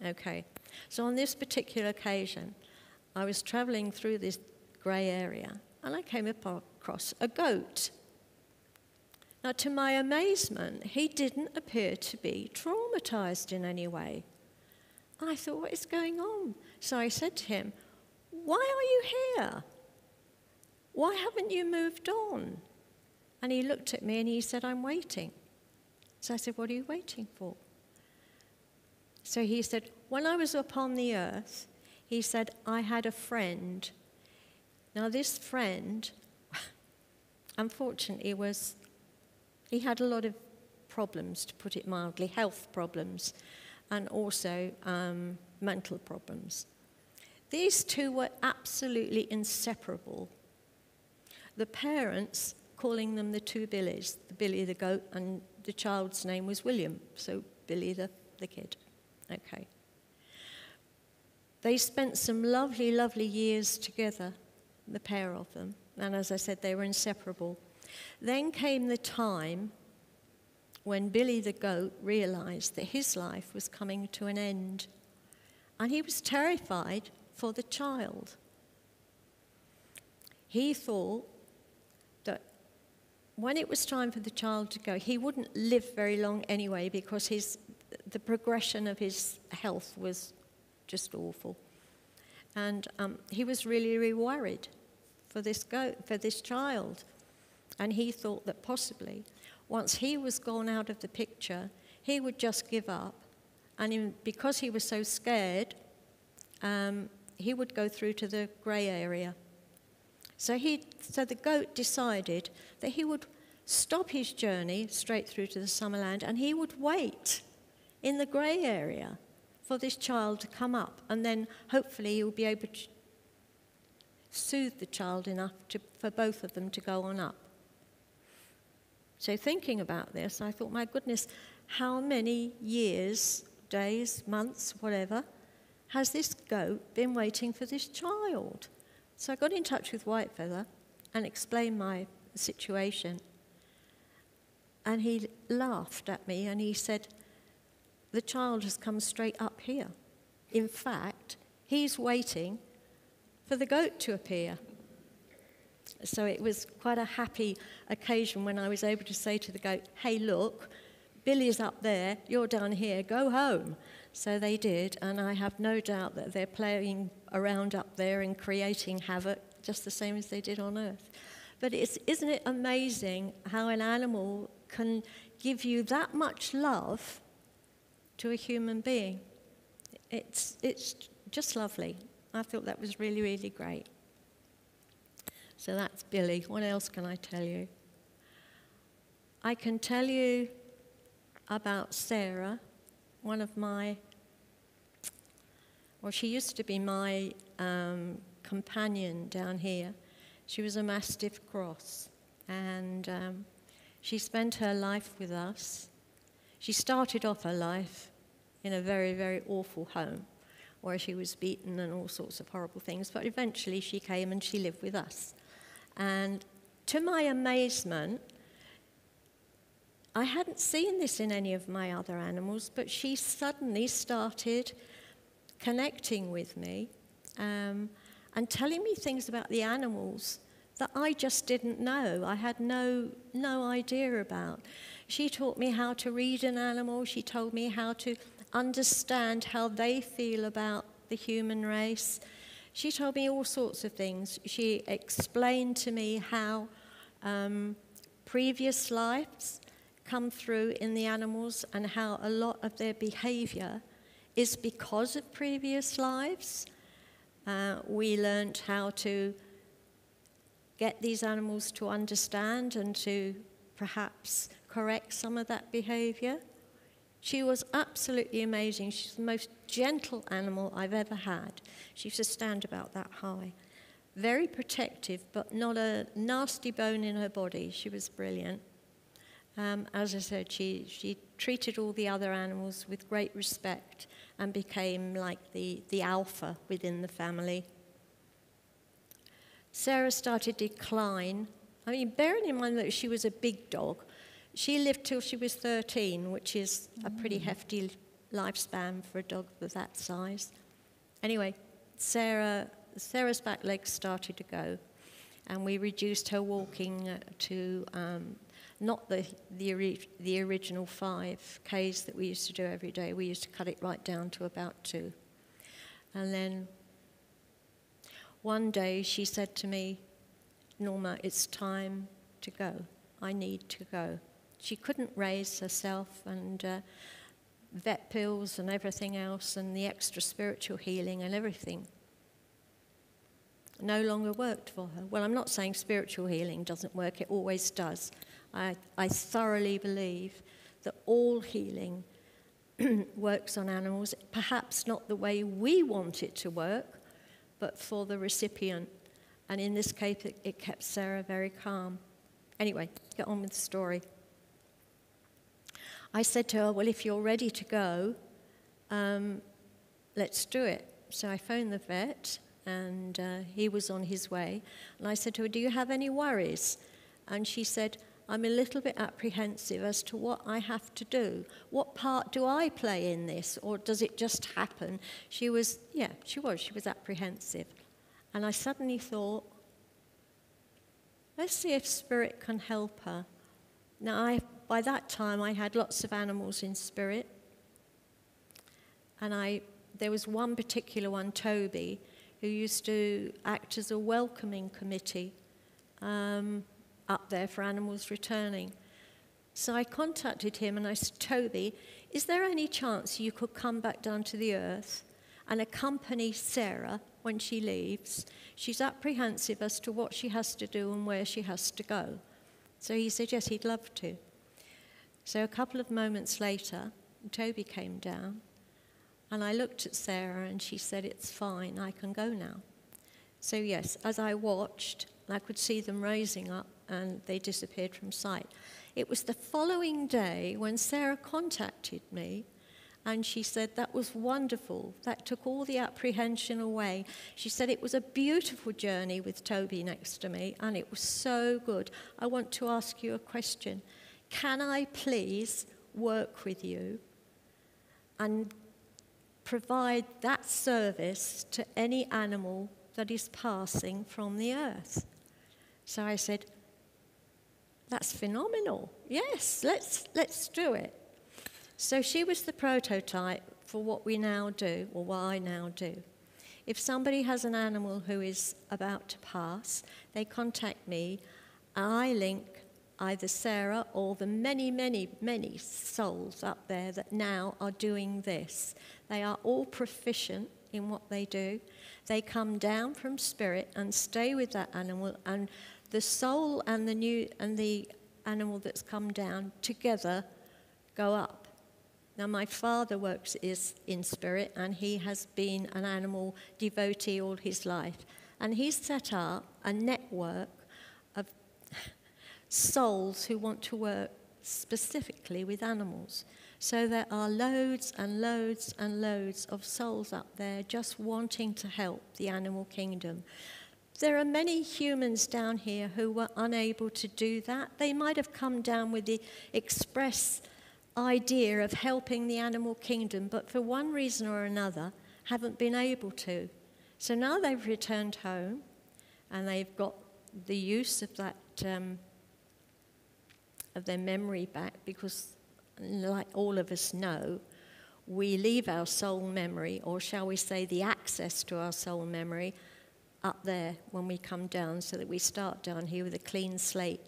B: Okay, so on this particular occasion, I was traveling through this grey area, and I came across a goat. Now, to my amazement, he didn't appear to be traumatized in any way. I thought, what is going on? So I said to him, why are you here? Why haven't you moved on? And he looked at me and he said, I'm waiting. So I said, what are you waiting for? So he said, when I was upon the earth, he said, I had a friend. Now this friend, unfortunately, he had a lot of problems, to put it mildly, health problems, and also mental problems. These two were absolutely inseparable. The parents, calling them the two Billies, the Billy the goat, and the child's name was William, so Billy the kid. Okay. They spent some lovely, lovely years together, the pair of them, and as I said, they were inseparable. Then came the time when Billy the goat realized that his life was coming to an end, and he was terrified for the child. He thought that when it was time for the child to go, he wouldn't live very long anyway, because the progression of his health was just awful. And he was really, really worried for this child. And he thought that possibly, once he was gone out of the picture, he would just give up. And because he was so scared, he would go through to the grey area. So the goat decided that he would stop his journey straight through to the Summerland, and he would wait in the grey area for this child to come up, and then hopefully he will be able to soothe the child enough for both of them to go on up. So thinking about this, I thought, my goodness, how many years, days, months, whatever, has this goat been waiting for this child? So I got in touch with Whitefeather and explained my situation. And he laughed at me and he said, the child has come straight up here. In fact, he's waiting for the goat to appear. So it was quite a happy occasion when I was able to say to the goat, hey, look, Billy's up there, you're down here, go home. So they did, and I have no doubt that they're playing around up there and creating havoc, just the same as they did on Earth. But isn't it amazing how an animal can give you that much love to a human being? It's just lovely. I thought that was really, really great. So that's Billy. What else can I tell you? I can tell you about Sarah, one of my, well, she used to be my companion down here. She was a Mastiff Cross, and she spent her life with us. She started off her life in a very, very awful home, where she was beaten and all sorts of horrible things, but eventually she came and she lived with us. And to my amazement, I hadn't seen this in any of my other animals, but she suddenly started connecting with me and telling me things about the animals that I just didn't know. I had no idea about. She taught me how to read an animal. She told me how to understand how they feel about the human race. She told me all sorts of things. She explained to me how previous lives come through in the animals and how a lot of their behavior is because of previous lives, We learnt how to get these animals to understand and to perhaps correct some of that behaviour. She was absolutely amazing. She's the most gentle animal I've ever had. She used to stand about that high. Very protective, but not a nasty bone in her body. She was brilliant. As I said, she treated all the other animals with great respect and became like the alpha within the family. Sarah started to decline. I mean, bearing in mind that she was a big dog, she lived till she was 13, which is a pretty hefty lifespan for a dog of that size. Anyway, Sarah's back legs started to go, and we reduced her walking to not the original 5 Ks that we used to do every day. We used to cut it right down to about 2. And then one day she said to me, "Norma, it's time to go. I need to go." She couldn't raise herself, and vet pills and everything else and the extra spiritual healing and everything no longer worked for her. Well, I'm not saying spiritual healing doesn't work. It always does. I thoroughly believe that all healing works on animals, perhaps not the way we want it to work, but for the recipient. And in this case, it kept Sarah very calm. Anyway, get on with the story. I said to her, "Well, if you're ready to go, let's do it." So I phoned the vet, and he was on his way. And I said to her, "Do you have any worries?" And she said, "I'm a little bit apprehensive as to what I have to do. What part do I play in this, or does it just happen?" She was apprehensive. And I suddenly thought, let's see if Spirit can help her. Now, by that time, I had lots of animals in Spirit. And there was one particular one, Toby, who used to act as a welcoming committee up there for animals returning. So I contacted him and I said, "Toby, is there any chance you could come back down to the earth and accompany Sarah when she leaves? She's apprehensive as to what she has to do and where she has to go." So he said, yes, he'd love to. So a couple of moments later, Toby came down, and I looked at Sarah, and she said, "It's fine, I can go now." So yes, as I watched, I could see them raising up, and they disappeared from sight. It was the following day when Sarah contacted me, and she said, "That was wonderful. That took all the apprehension away." She said, "It was a beautiful journey with Toby next to me, and it was so good. I want to ask you a question. Can I please work with you and provide that service to any animal that is passing from the earth?" So I said, "That's phenomenal. Yes, let's do it." So she was the prototype for what we now do, or what I now do. If somebody has an animal who is about to pass, they contact me, and I link either Sarah or the many, many, many souls up there that now are doing this. They are all proficient in what they do. They come down from Spirit and stay with that animal, and the soul and the animal that's come down together go up. Now, my father is in Spirit, and he has been an animal devotee all his life. And he's set up a network of souls who want to work specifically with animals. So there are loads and loads and loads of souls up there just wanting to help the animal kingdom. There are many humans down here who were unable to do that. They might have come down with the express idea of helping the animal kingdom, but for one reason or another haven't been able to. So now they've returned home, and they've got the use of that of their memory back, because like all of us know, we leave our soul memory, or shall we say the access to our soul memory, up there when we come down, so that we start down here with a clean slate.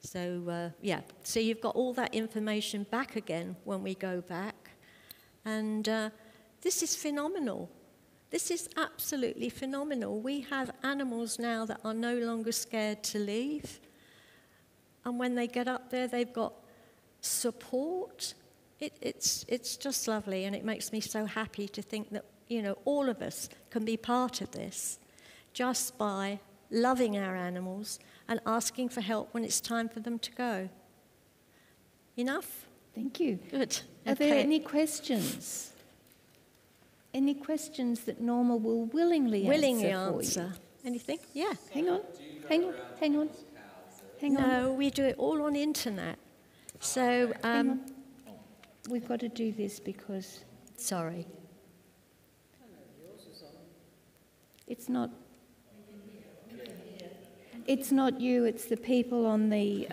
B: So, so you've got all that information back again when we go back. And this is phenomenal. This is absolutely phenomenal. We have animals now that are no longer scared to leave. And when they get up there, they've got support. It's just lovely, and it makes me so happy to think that, you know, all of us can be part of this just by loving our animals and asking for help when it's time for them to go. Enough?
A: Thank you.
B: Good.
A: Are there any questions? Any questions that Norma will willingly answer for you?
B: Anything? Yeah.
A: Hang on.
B: No, we do it all on internet. So,
A: Hang on. We've got to do this because...
B: Sorry.
A: It's not you, it's the people on the...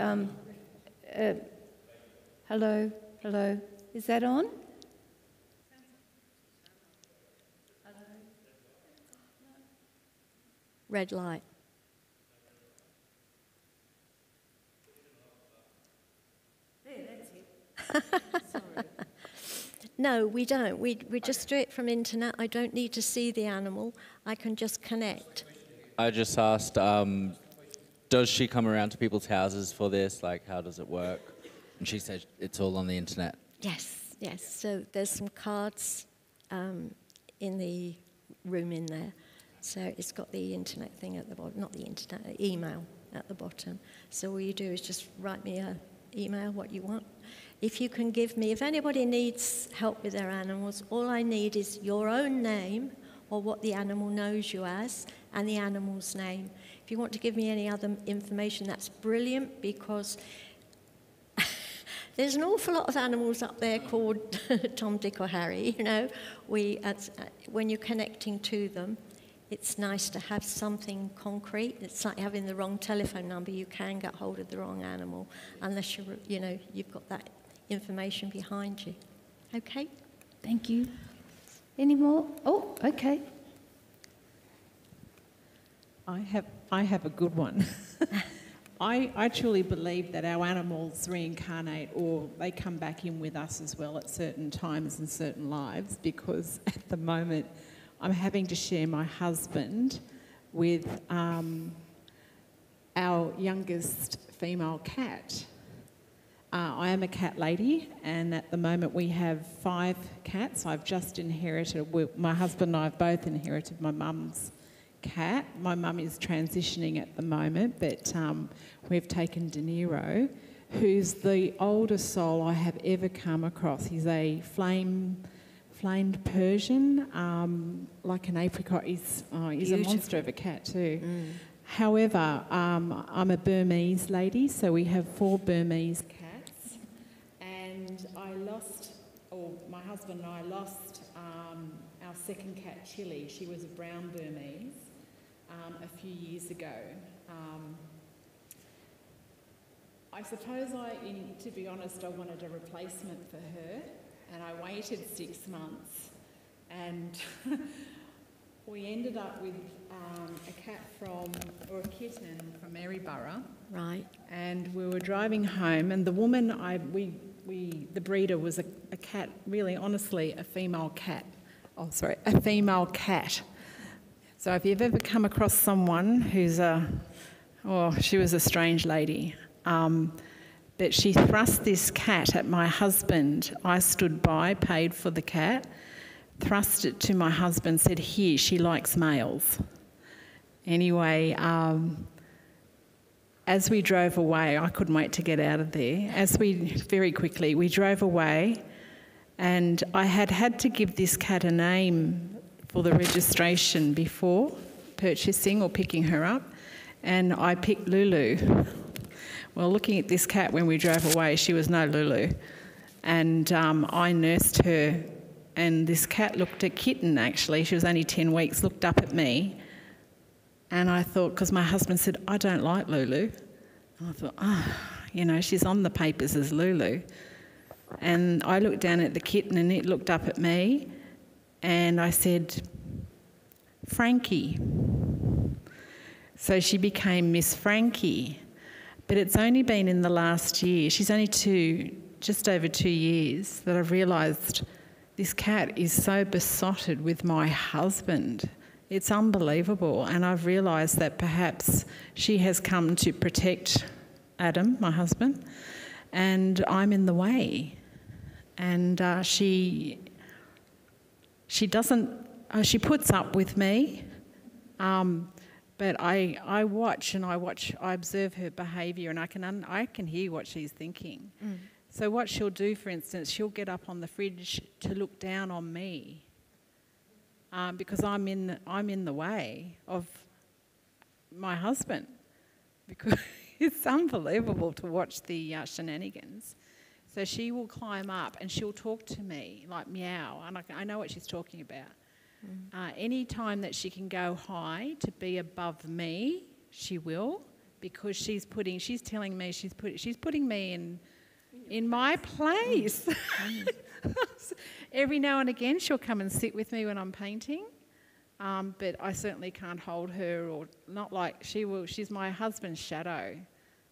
A: hello? Is that on?
B: Red light. No, we don't. We just do it from internet. I don't need to see the animal. I can just connect.
C: I just asked, does she come around to people's houses for this? Like, how does it work? And she said it's all on the internet.
B: Yes. So there's some cards in the room in there. So it's got the internet thing at the bottom, not the internet, email at the bottom. So all you do is just write me an email, what you want. If you can give me, if anybody needs help with their animals, all I need is your own name or what the animal knows you as and the animal's name. If you want to give me any other information, that's brilliant, because there's an awful lot of animals up there called Tom, Dick or Harry, you know. When you're connecting to them, it's nice to have something concrete. It's like having the wrong telephone number. You can get hold of the wrong animal unless you've got that information behind you. Okay?
A: Thank you. Any more? Oh, okay.
D: I have a good one. I truly believe that our animals reincarnate, or they come back in with us as well at certain times and certain lives, because at the moment I'm having to share my husband with our youngest female cat. I am a cat lady, and at the moment we have 5 cats. I've just inherited, my husband and I have both inherited my mum's cat. My mum is transitioning at the moment, but we've taken De Niro, who's the oldest soul I have ever come across. He's a flamed Persian, like an apricot. He's a monster of a cat too. However, I'm a Burmese lady, so we have 4 Burmese cats. And my husband and I lost our second cat, Chili. She was a brown Burmese a few years ago. I suppose to be honest, I wanted a replacement for her, and I waited 6 months, and we ended up with a kitten from Maryborough.
B: Right.
D: And we were driving home, and the woman the breeder was a cat, really, honestly, a female cat. Oh, sorry, a female cat. So if you've ever come across someone who's she was a strange lady. But she thrust this cat at my husband. I stood by, paid for the cat, thrust it to my husband, said, "Here, she likes males." Anyway, as we drove away, I couldn't wait to get out of there. Very quickly, we drove away, and I had to give this cat a name for the registration before purchasing or picking her up, and I picked Lulu. Well, looking at this cat when we drove away, she was no Lulu. And I nursed her, and this cat looked at Kitten, actually. She was only 10 weeks, looked up at me. And I thought, because my husband said, "I don't like Lulu." And I thought, she's on the papers as Lulu. And I looked down at the kitten, and it looked up at me. And I said, "Frankie." So she became Miss Frankie. But it's only been in the last year, she's only just over 2 years, that I've realised this cat is so besotted with my husband. It's unbelievable. And I've realised that perhaps she has come to protect Adam, my husband, and I'm in the way. And she doesn't, she puts up with me, but I watch, I observe her behaviour, and I can hear what she's thinking. Mm. So what she'll do, for instance, she'll get up on the fridge to look down on me, because I'm in the way of my husband, because it's unbelievable to watch the shenanigans. So she will climb up and she'll talk to me like meow, and I know what she's talking about. Mm. Any time that she can go high to be above me, she will, because she's telling me she's putting me in my place. Mm. Every now and again she'll come and sit with me when I'm painting, but I certainly can't hold her, or not like she will. She's my husband's shadow.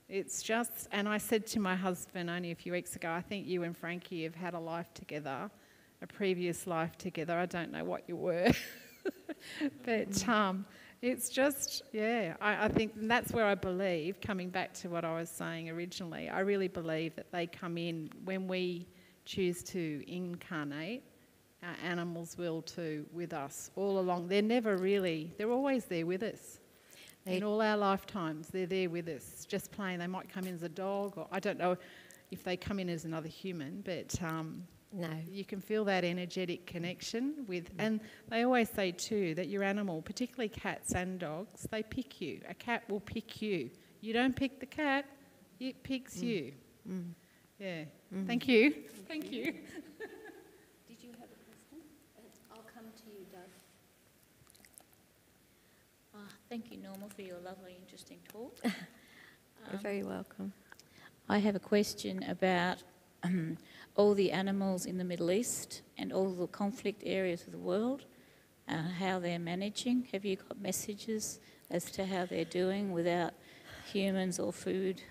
D: It's just, and I said to my husband only a few weeks ago, I think you and Frankie have had a life together, a previous life together. I don't know what you were, but it's just, yeah, I think that's where I believe, coming back to what I was saying originally, I really believe that they come in when we choose to incarnate. Our animals will too, with us all along. They're always there with us. In all our lifetimes, they're there with us, just playing. They might come in as a dog, or I don't know if they come in as another human, but no, you can feel that energetic connection with. And they always say too that your animal, particularly cats and dogs, they pick you. A cat will pick you. You don't pick the cat; it picks you. Mm. Yeah. Mm. Thank you. Thank you.
A: Did you have a question? I'll come to you, Doug.
E: Thank you, Norma, for your lovely, interesting talk.
B: You're very welcome.
E: I have a question about all the animals in the Middle East and all the conflict areas of the world, how they're managing. Have you got messages as to how they're doing without humans or food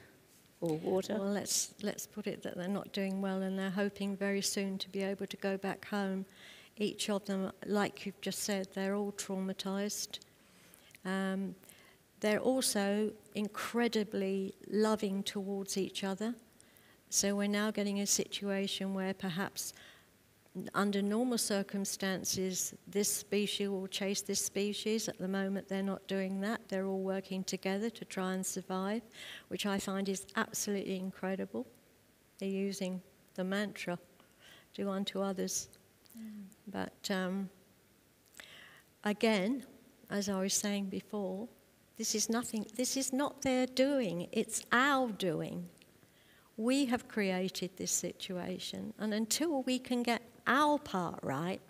E: or water?
B: Well, let's put it that they're not doing well, and they're hoping very soon to be able to go back home. Each of them, like you've just said, they're all traumatised. They're also incredibly loving towards each other. So we're now getting a situation where perhaps under normal circumstances this species will chase this species. At the moment they're not doing that. They're all working together to try and survive, which I find is absolutely incredible. They're using the mantra, do unto others. Mm. But again, as I was saying before, this is not their doing, it's our doing. We have created this situation, and until we can get our part right,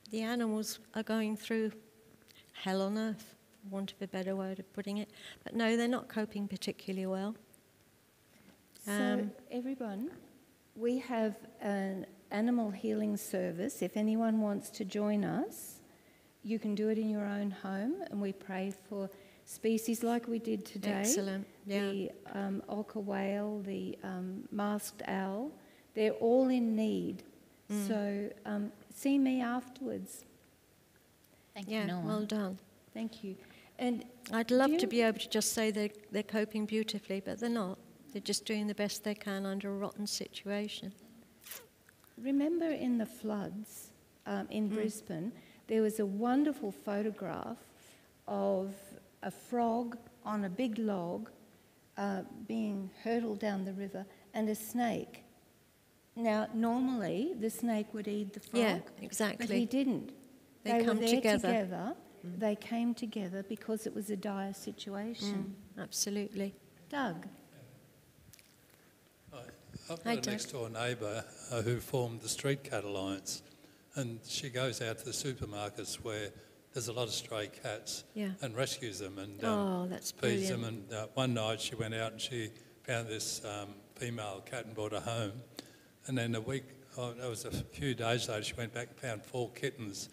B: the animals are going through hell on earth, for want of a better way of putting it. But no, they're not coping particularly well.
A: So everyone, we have an animal healing service. If anyone wants to join us, you can do it in your own home, and we pray for species like we did today.
B: Excellent. Yeah.
A: The orca whale, the masked owl, they're all in need. Mm. So see me afterwards.
E: Thank you, Norma.
B: Well done.
A: Thank you. And
B: I'd love to be able to just say they're coping beautifully, but they're not. They're just doing the best they can under a rotten situation.
A: Remember in the floods in Brisbane, there was a wonderful photograph of a frog on a big log being hurtled down the river, and a snake. Now, normally the snake would eat the frog.
B: Yeah, exactly.
A: But he didn't.
B: They come
A: were there
B: together.
A: They came together because it was a dire situation.
B: Absolutely.
A: Doug?
F: I've got a next door neighbour who formed the Street Cat Alliance, and she goes out to the supermarkets where there's a lot of stray cats and rescues them and feeds them. And one night she went out and she found this female cat and brought her home. And then it was a few days later, she went back and found 4 kittens.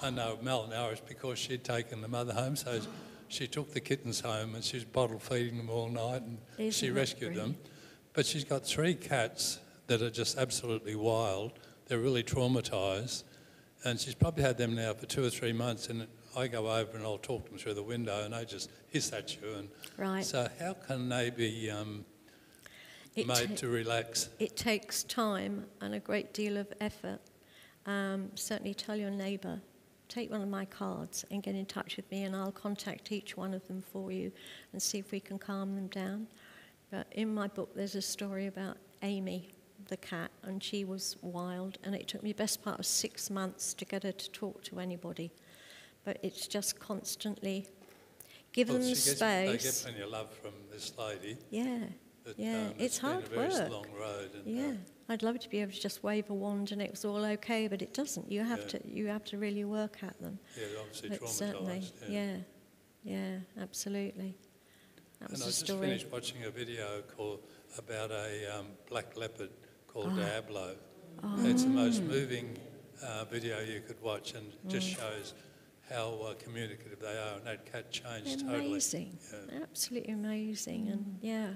F: And they were malnourished because she'd taken the mother home. So she took the kittens home and she was bottle feeding them all night, and she rescued them. But she's got 3 cats that are just absolutely wild. they're really traumatised. And she's probably had them now for 2 or 3 months, and I go over and I'll talk to them through the window and they just hiss at you. And
B: right.
F: So how can they be made to relax?
B: It takes time and a great deal of effort. Certainly tell your neighbour, take one of my cards and get in touch with me, and I'll contact each one of them for you and see if we can calm them down. But in my book there's a story about Amy, the cat, and she was wild, and it took me best part of 6 months to get her to talk to anybody. But it's just constantly give them space.
F: They get plenty of love from this lady.
B: Yeah,
F: but,
B: it's hard
F: been a very
B: work.
F: long road. And,
B: yeah, I'd love to be able to just wave a wand and it was all okay, but it doesn't. You have to really work at them.
F: Yeah, obviously
B: but
F: traumatised.
B: Certainly, yeah, absolutely. That was
F: and I just finished watching a video about a black leopard called Diablo.
B: Oh.
F: It's the most moving video you could watch, and just shows how communicative they are, and that cat changed totally.
B: Amazing, absolutely amazing, and yeah,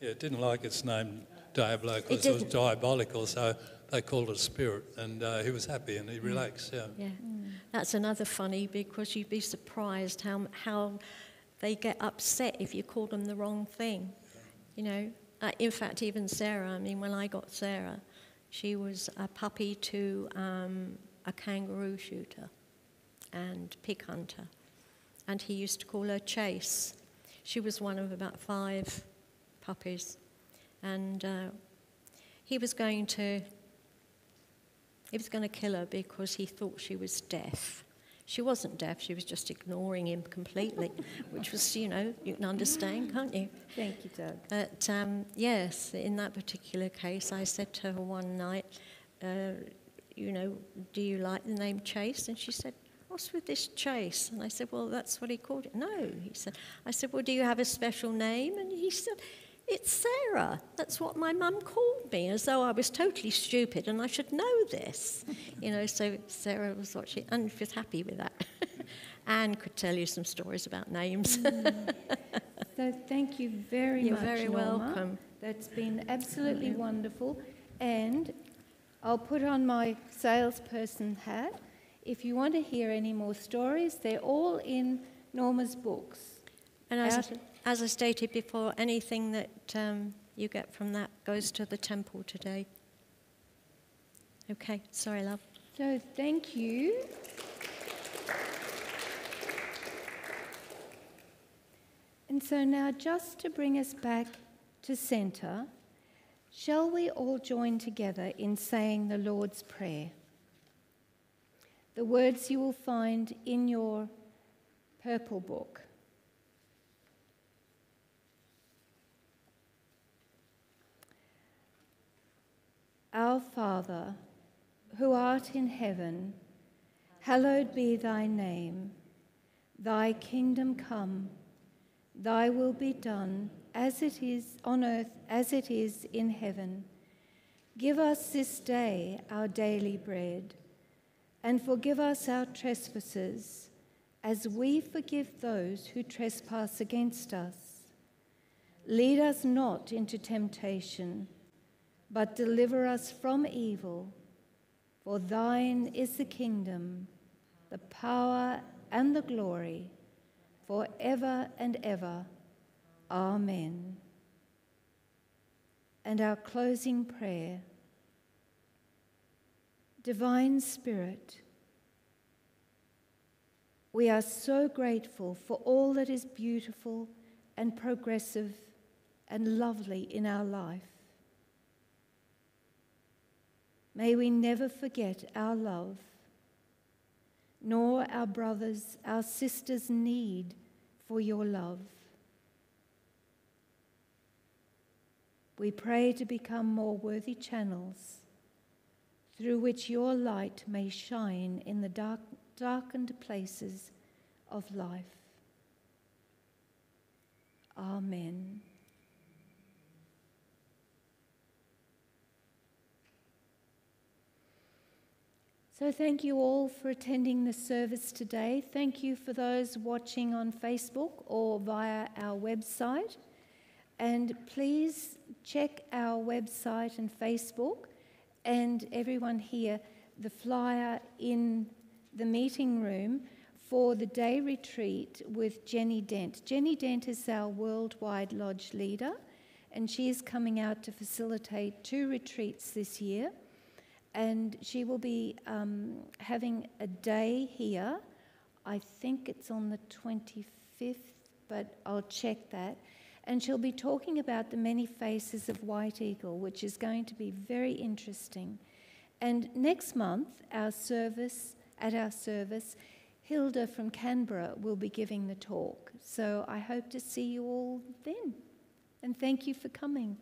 F: it didn't like its name Diablo because it was diabolical, so they called it a spirit, and he was happy and he relaxed. Yeah.
B: That's another funny, because you'd be surprised how they get upset if you call them the wrong thing. You know, in fact, even Sarah. I mean, when I got Sarah, she was a puppy to a kangaroo shooter and pig hunter, and he used to call her Chase. She was one of about 5 puppies, and he was going to kill her because he thought she was deaf. She wasn't deaf, she was just ignoring him completely, which was, you can understand, can't you?
A: Thank you, Doug.
B: But yes, in that particular case, I said to her one night, do you like the name Chase? And she said, what's with this Chase? And I said, well, that's what he called it. No, he said. I said, well, do you have a special name? And he said, it's Sarah. That's what my mum called me, as though I was totally stupid and I should know this. So Sarah was watching, and she was happy with that. Anne could tell you some stories about names.
A: So thank you very much,
B: You're very
A: Norma.
B: welcome.
A: That's been absolutely wonderful. And I'll put on my salesperson hat. If you want to hear any more stories, they're all in Norma's books.
B: And as I stated before, anything that you get from that goes to the temple today. Okay, sorry, love.
A: So thank you. And so now, just to bring us back to centre, shall we all join together in saying the Lord's Prayer? The words you will find in your purple book. Our Father, who art in heaven, hallowed be thy name. Thy kingdom come, thy will be done, as it is on earth as it is in heaven. Give us this day our daily bread, and forgive us our trespasses, as we forgive those who trespass against us. Lead us not into temptation, but deliver us from evil. For thine is the kingdom, the power, and the glory, forever and ever. Amen. And our closing prayer. Divine Spirit, we are so grateful for all that is beautiful and progressive and lovely in our life. May we never forget our love, nor our brothers, our sisters' need for your love. We pray to become more worthy channels through which your light may shine in the darkened places of life. Amen. So thank you all for attending the service today. Thank you for those watching on Facebook or via our website. And please check our website and Facebook, and everyone here, the flyer in the meeting room for the day retreat with Jenny Dent. Jenny Dent is our worldwide lodge leader, and she is coming out to facilitate 2 retreats this year. And she will be having a day here. I think it's on the 25th, but I'll check that. And she'll be talking about the many faces of White Eagle, which is going to be very interesting. And next month, at our service, Hilda from Canberra will be giving the talk. So I hope to see you all then. And thank you for coming.